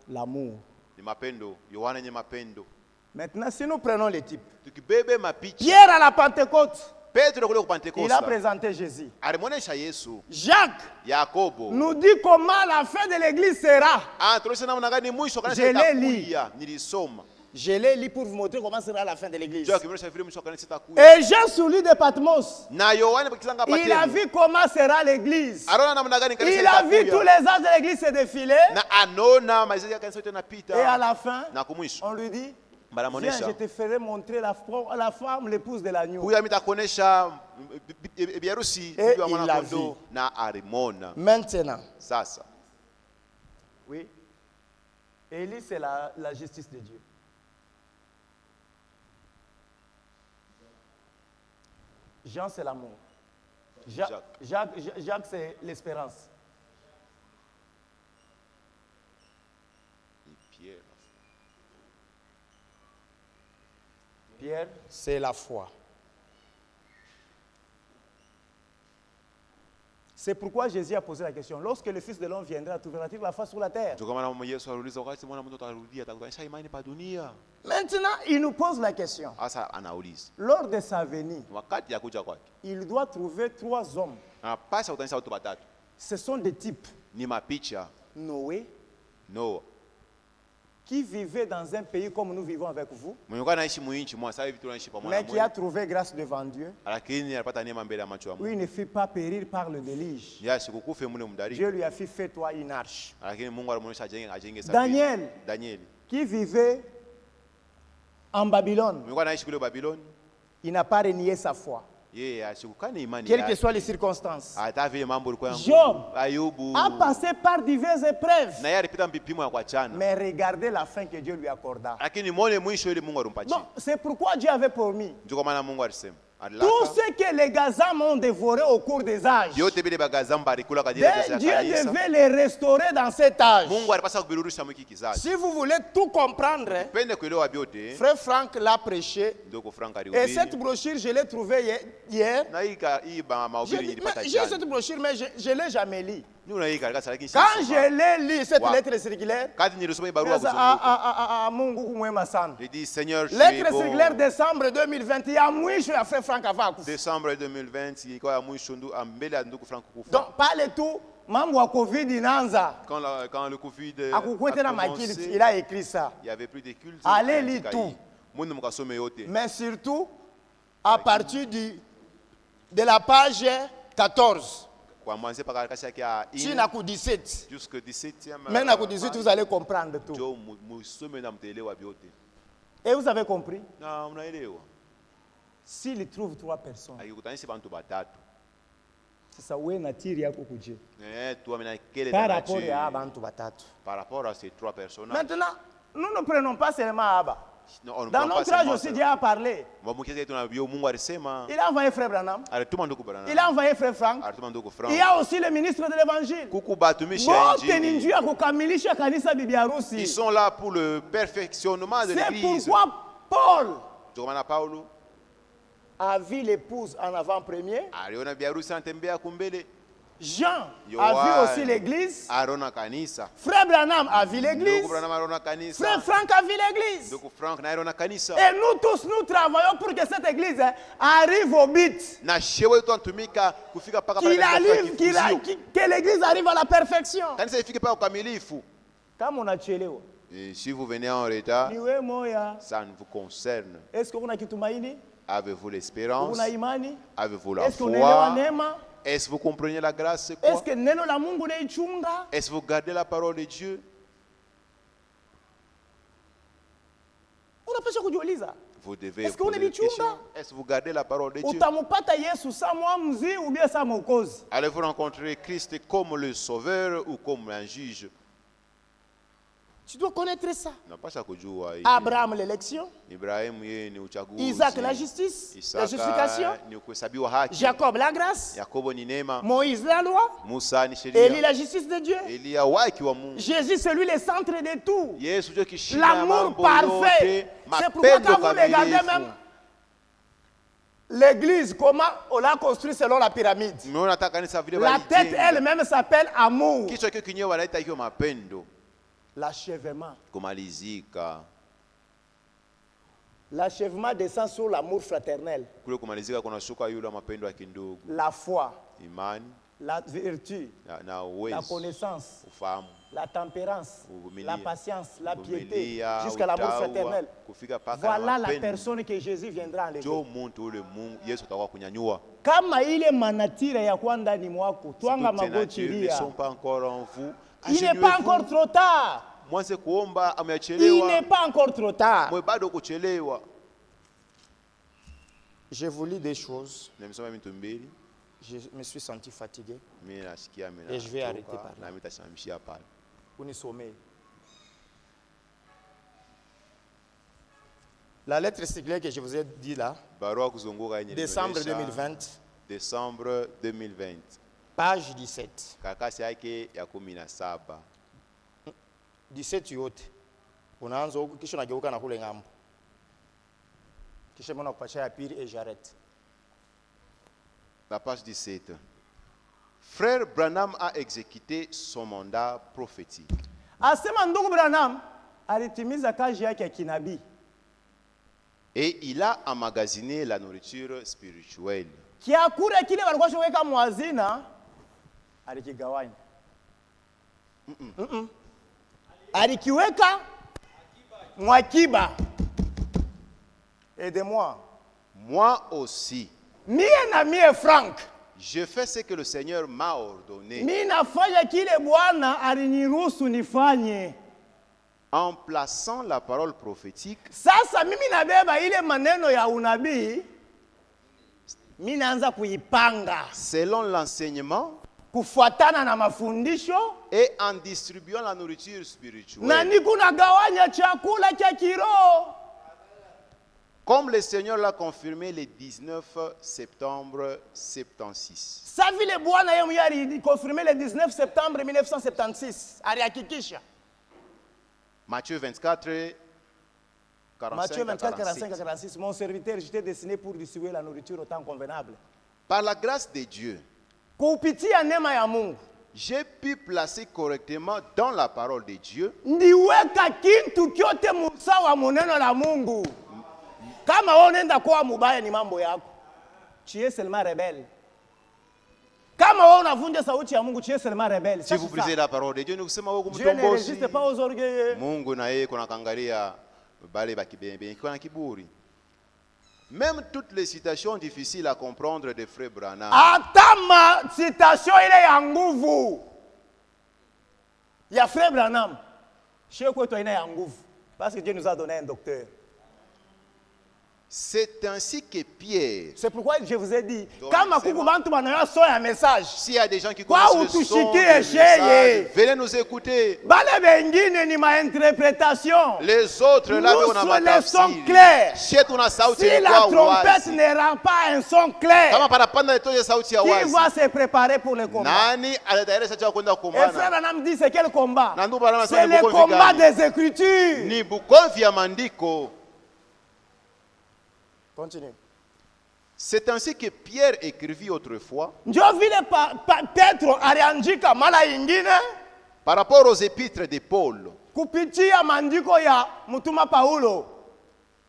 B: l'amour. Maintenant, si nous prenons les types, Pierre à la Pentecôte, il a présenté Jésus. Jacques nous dit comment la fin de l'église sera. Je l'ai lu. Je l'ai lu pour vous montrer comment sera la fin de l'église. Et Jean sur l'île de Patmos, il a vu comment sera l'église. Il a vu tous les âges de l'église se défiler. Et à la fin, on lui dit, viens, je te ferai montrer la femme, l'épouse de l'agneau. Et il l'a vu. Maintenant, oui, Élie, c'est la justice de Dieu. Jean, c'est l'amour. Jacques, c'est l'espérance. Pierre, c'est la foi. C'est pourquoi Jésus a posé la question. Lorsque le Fils de l'homme viendra, trouvera-t-il la foi sur la terre? Maintenant, il nous pose la question. Lors de sa venue, il doit trouver 3 hommes. Ce sont des types. Noé, qui vivait dans un pays comme nous vivons avec vous, mais qui a trouvé grâce devant Dieu, où il ne fit pas périr par le déluge. Dieu lui a fait, fais-toi une arche. Daniel, qui vivait en Babylone, il n'a pas renié sa foi. Quelles que soient les circonstances. Job a passé par diverses épreuves, mais regardez la fin que Dieu lui accorda. Donc, c'est pourquoi Dieu avait promis tout ce que les Gazam ont dévoré au cours des âges, Dieu devait les restaurer dans cet âge. Si vous voulez tout comprendre, Frère Franck l'a prêché. Et cette brochure, je l'ai trouvée hier. J'ai cette brochure, mais je ne l'ai jamais lue. Quand je l'ai lu, cette lettre circulaire,
A: il dit Seigneur,
B: lettre circulaire décembre 2020, il y a moins à Frère Franck avant.
A: Décembre 2020, il y a moins
B: donc, pas le tout. Quand
A: le Covid
B: il a écrit ça.
A: Il y avait plus de cultes.
B: Allez lire tout. Mais surtout, à partir de la page 14. Jusqu'au 17. Mais dans 18, vous allez comprendre tout. Et vous avez compris? S'il trouve 3 personnes, c'est ça où est nature
A: par rapport à ces 3 personnes.
B: Maintenant, nous ne prenons pas seulement Abba. Dans notre âge aussi, Dieu a parlé. Il a envoyé Frère Branham. Il a envoyé Frère Franck. Il y a aussi le ministre de l'Évangile.
A: Ils sont là pour le perfectionnement de l'Église.
B: C'est pourquoi Paul a vu l'épouse en avant-première. Jean a vu aussi l'église. Frère Branham a vu l'église. Frère Franck a vu l'église. Et nous tous, nous travaillons pour que cette église arrive au but. Que l'église arrive à la perfection. Comme on a tué.
A: Et si vous venez en retard, ça ne vous concerne.
B: Est-ce que vous avez tumaini?
A: Avez-vous l'espérance? Avez-vous la
B: foi?
A: Est-ce que vous comprenez la grâce? C'est quoi? Est-ce que vous gardez la parole de Dieu? Vous devez poser la question. Est-ce que vous gardez la parole de Dieu? Allez-vous rencontrer Christ comme le sauveur ou comme un juge?
B: Tu dois connaître ça. Abraham, l'élection. Isaac, la justice, la justification. Jacob, la grâce. Moïse, la loi. Élie, la justice de Dieu. Jésus, c'est lui le centre de tout. L'amour parfait. C'est pourquoi quand vous regardez même l'église, comment on l'a construit selon la pyramide. La tête elle-même s'appelle amour. L'achèvement. L'achèvement descend sur l'amour fraternel. La foi. La vertu. La connaissance. La tempérance. La patience. La piété. Jusqu'à l'amour fraternel. Voilà la personne que Jésus viendra enlever. Kama ile manatira ya kwanda ni mwako. Twanga magochiria. Il n'est pas encore trop tard. Il n'est pas encore trop tard. Je vous lis des choses. Je me suis senti fatigué. Et je vais arrêter par là. Pour nous sommer. La lettre circulaire que je vous ai dit là, décembre 2020.
A: Décembre 2020.
B: Page 17.
A: 17
B: yote. Unaanza huko kisha unageuka na kule ngambo. Kisha mbona kupacha ya pili et j'arrête.
A: La page 17. Frère Branham a exécuté son mandat prophétique.
B: Asema ndugu Branham alitimiza kazi yake ya kinabii.
A: Et il a emmagasiné la nourriture spirituelle.
B: Kiakula kile walikuwa showeka mwazina alikigawanya. Alikiweka mwakiba. Aidez-moi.
A: Moi aussi.
B: Mie na mie Frank.
A: Je fais ce que le Seigneur m'a ordonné.
B: Mimi nafanya kile Bwana aliniruhusu nifanye.
A: En plaçant la parole prophétique.
B: Sasa mimi nabeba ile maneno ya unabii. Mimi naanza kuipanga.
A: Selon l'enseignement.
B: Kufuatana na mafundisho.
A: Et en distribuant la nourriture spirituelle.
B: Na niko nagawanya chakula cha kiroho.
A: Comme le Seigneur l'a confirmé le 19 septembre 76.
B: Sa vile Bwana yeye mwenyewe alikonfirme le 19 septembre 1976. Alihakikisha.
A: Matthieu 24, 45,
B: Matthieu 24, 45
A: 46.
B: 46. Mon serviteur, je t'ai destiné pour distribuer la nourriture au temps convenable.
A: Par la grâce de Dieu,
B: kupitia neema ya Mungu,
A: j'ai pu placer correctement dans la parole de Dieu.
B: Ndiweka kintu kyote musawa muneno la Mungu. Kama wewe unaenda kwa mubaya ni mambo yako. Tu es seulement rebelle. Kama wewe unavunja sauti ya Mungu, tu es seulement rebelle.
A: Si vous brisez la parole de Dieu, nous kusema wewe
B: Dieu ne
A: mtombozi.
B: résiste pas aux orgueilleux.
A: Mungu na yeye kuna kangalia bale bakibembe kuna kiburi. Même toutes les citations difficiles à comprendre de Frère Branham.
B: Atama citation ile ya nguvu ya Frère Branham. Chez kwetu ina ya nguvu parce que Dieu nous a donné un docteur.
A: C'est ainsi que Pierre.
B: C'est pourquoi je vous ai dit, kama kuku bantu banayo so ya message.
A: S'il y a des gens qui connaissent le son du message, venez nous écouter.
B: Bale bengine ni ma interprétation.
A: Les autres là on a ma tafsir.
B: Si la
A: la
B: trompette ne rend pas un son clair, qui va se préparer pour le combat? Et Frère Branham dit c'est quel combat? C'est le combat des Écritures. Continue.
A: C'est ainsi que Pierre écrivit autrefois par rapport aux épîtres de Paul,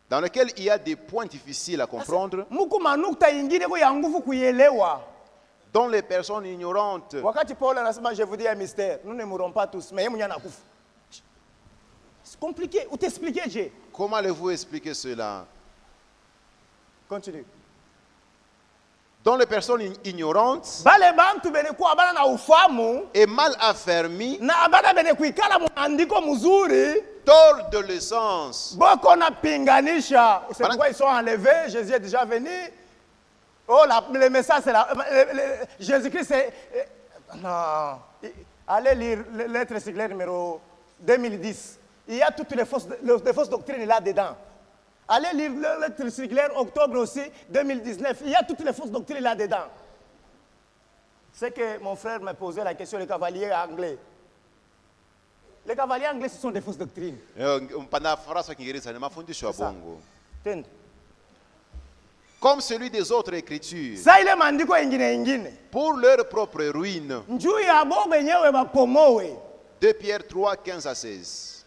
A: dans lesquels il y a des points difficiles à comprendre, dont les personnes ignorantes.
B: Je vous dis un mystère, nous ne mourrons pas tous, mais c'est compliqué, ou t'expliquer.
A: Comment allez-vous expliquer cela?
B: Continue.
A: Dont les personnes ignorantes et mal affermies tordent le sens.
B: C'est pourquoi ils sont enlevés. Jésus est déjà venu. Oh, le message, c'est là. Jésus-Christ, c'est. Non. Allez lire lettre circulaire numéro 2010. Il y a toutes les fausses doctrines là-dedans. Allez lire le lettre circulaire octobre aussi 2019. Il y a toutes les fausses doctrines là-dedans. C'est que mon frère m'a posé la question, les cavaliers anglais. Les cavaliers anglais, ce sont des fausses doctrines.
A: Comme celui des autres écritures. Pour leur propre ruine. 2 Pierre 3, 15 à 16.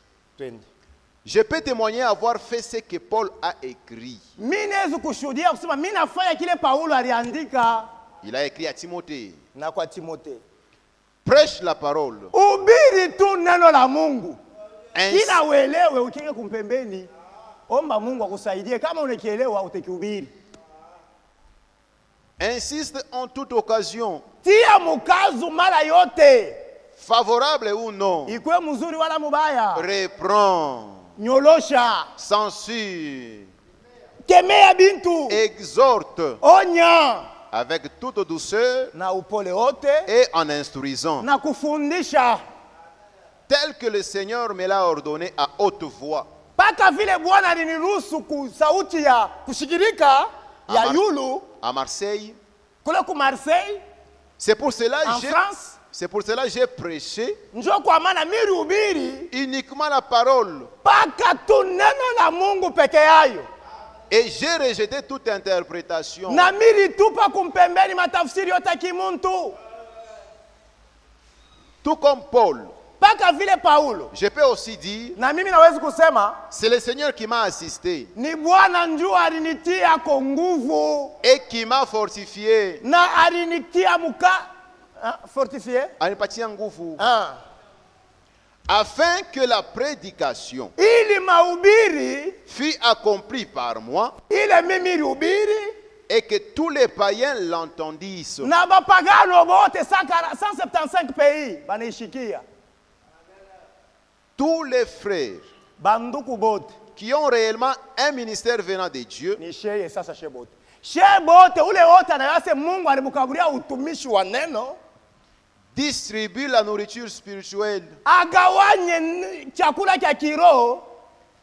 A: Je peux témoigner avoir fait ce que Paul a écrit. Il a écrit à Timothée. Prêche la parole. Insiste en toute occasion. Favorable ou non. Reprend.
B: Nyolosha,
A: censure,
B: kemea bintu,
A: exhorte,
B: onya,
A: avec toute douceur
B: na upole wote,
A: et en instruisant,
B: na kufundisha,
A: tel que le Seigneur me l'a ordonné à haute voix.
B: Paka vile Bwana aliniruhusu ku sauti ya kushikirika ya yulu
A: à Marseille.
B: Kule ku Marseille.
A: C'est pour cela
B: en France.
A: C'est pour cela que j'ai prêché uniquement la parole. Et j'ai rejeté toute interprétation. Tout comme Paul. Je peux aussi dire, c'est le Seigneur qui m'a assisté et qui m'a fortifié. Afin que la prédication fût accomplie par moi et que tous les païens l'entendissent.
B: 175 pays.
A: Tous les frères qui ont réellement un ministère venant de Dieu distribuent la nourriture spirituelle,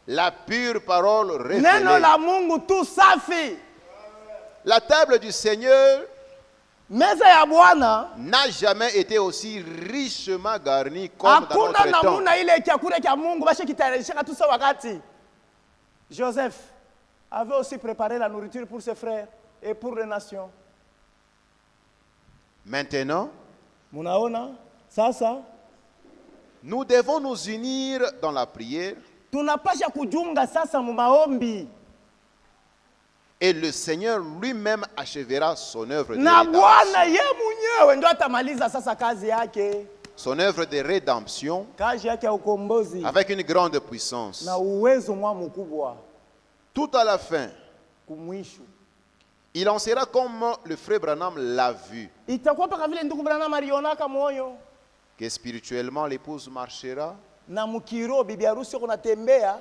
A: la pure parole révélée. La table du Seigneur n'a jamais été aussi richement garnie comme dans notre temps.
B: Joseph avait aussi préparé la nourriture pour ses frères et pour les nations.
A: Maintenant, nous devons nous unir dans la prière. Et le Seigneur lui-même achèvera son œuvre de rédemption. Son œuvre de rédemption avec une grande puissance. Tout à la fin, il en sera comme le frère Branham l'a vu. Que spirituellement l'épouse marchera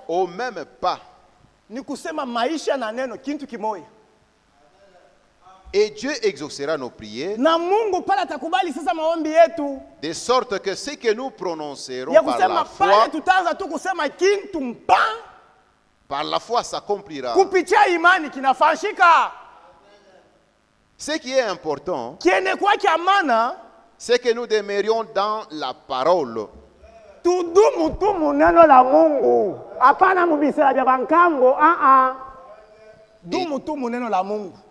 A: au même pas. Et Dieu exaucera nos prières de sorte que ce que nous prononcerons par la foi s'accomplira. Ce qui est important, c'est que nous demeurions dans la parole.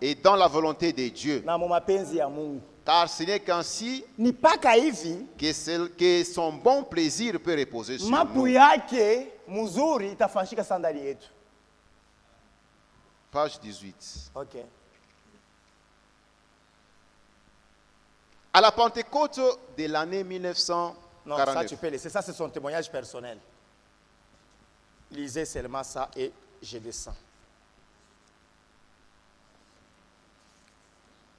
A: Et dans la volonté de Dieu. Car ce n'est qu'ainsi que son bon plaisir peut reposer sur nous. Page 18.
B: Okay.
A: À la Pentecôte de l'année 1949.
B: Non, ça tu peux laisser. Ça, c'est son témoignage personnel. Lisez seulement ça et je descends.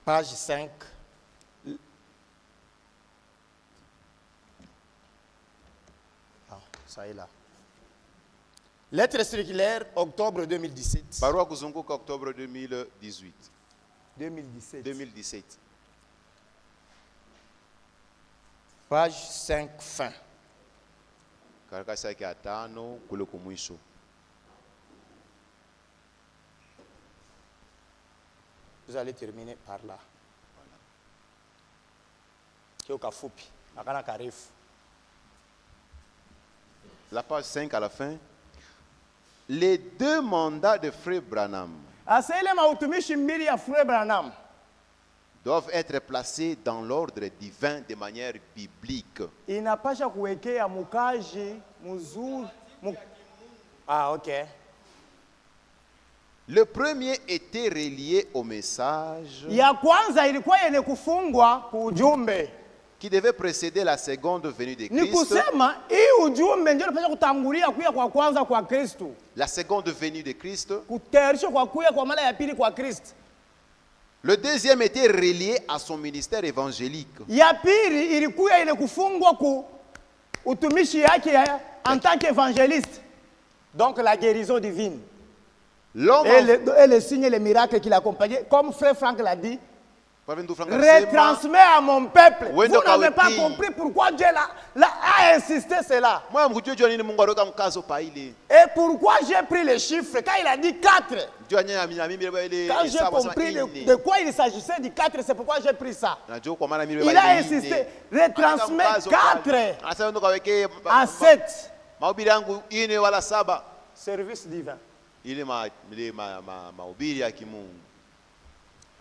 B: Page 5. Ah, ça est là. Lettre circulaire, octobre 2017.
A: Barua kuzunguka octobre 2018.
B: 2017. Page 5, fin. Vous allez terminer par là.
A: La page 5 à la fin. Les deux mandats de Frère Branham doivent être placés dans l'ordre divin de manière biblique.
B: Ah, ok.
A: Le premier était relié au message qui devait précéder la seconde venue de Christ. La seconde venue de Christ. Le deuxième était relié à son ministère évangélique.
B: En tant qu'évangéliste. Donc la guérison divine.
A: L'homme
B: et les signes et les miracles qui l'accompagnaient, comme frère Franck l'a dit, retransmets à mon peuple. Vous n'avez pas compris pourquoi Dieu a insisté cela. Et pourquoi j'ai pris les chiffres quand il a dit 4. Quand j'ai compris de quoi il s'agissait du 4, c'est pourquoi j'ai pris ça. Il a insisté, retransmet 4 à 7. Service divin.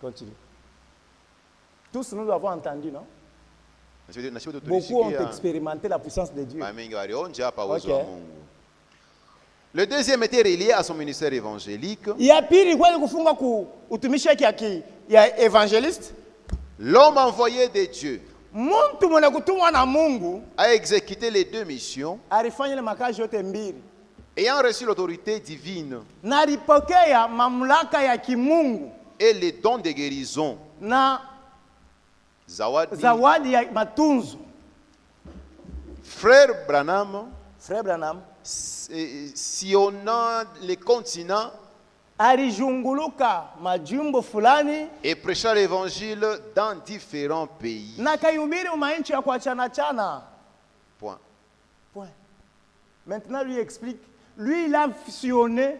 B: Continue. Tous nous avons entendu, non? Beaucoup ont expérimenté la puissance de Dieu. Okay.
A: Le deuxième était relié à son ministère évangélique. L'homme envoyé de Dieu a exécuté les 2 missions ayant reçu l'autorité divine et les dons de guérison. Zawadi ya matunzo. Frère Branham, sillonnant les continents,
B: alijunguluka majimbo fulani
A: et prêchant l'évangile dans différents pays.
B: Nakayubiri umainchi ya kuachana chana.
A: Point.
B: Maintenant lui explique. Lui il a sillonné.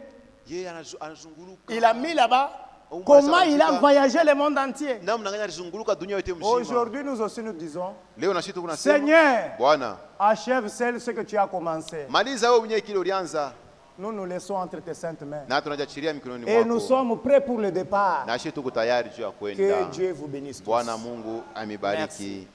B: Il a mis là-bas. Comment il a voyagé le monde entier. Aujourd'hui, nous aussi nous disons, Seigneur, achève ce que tu as commencé. Nous nous laissons entre tes saintes mains. Et nous sommes prêts pour le départ. Que Dieu vous bénisse tous. Merci.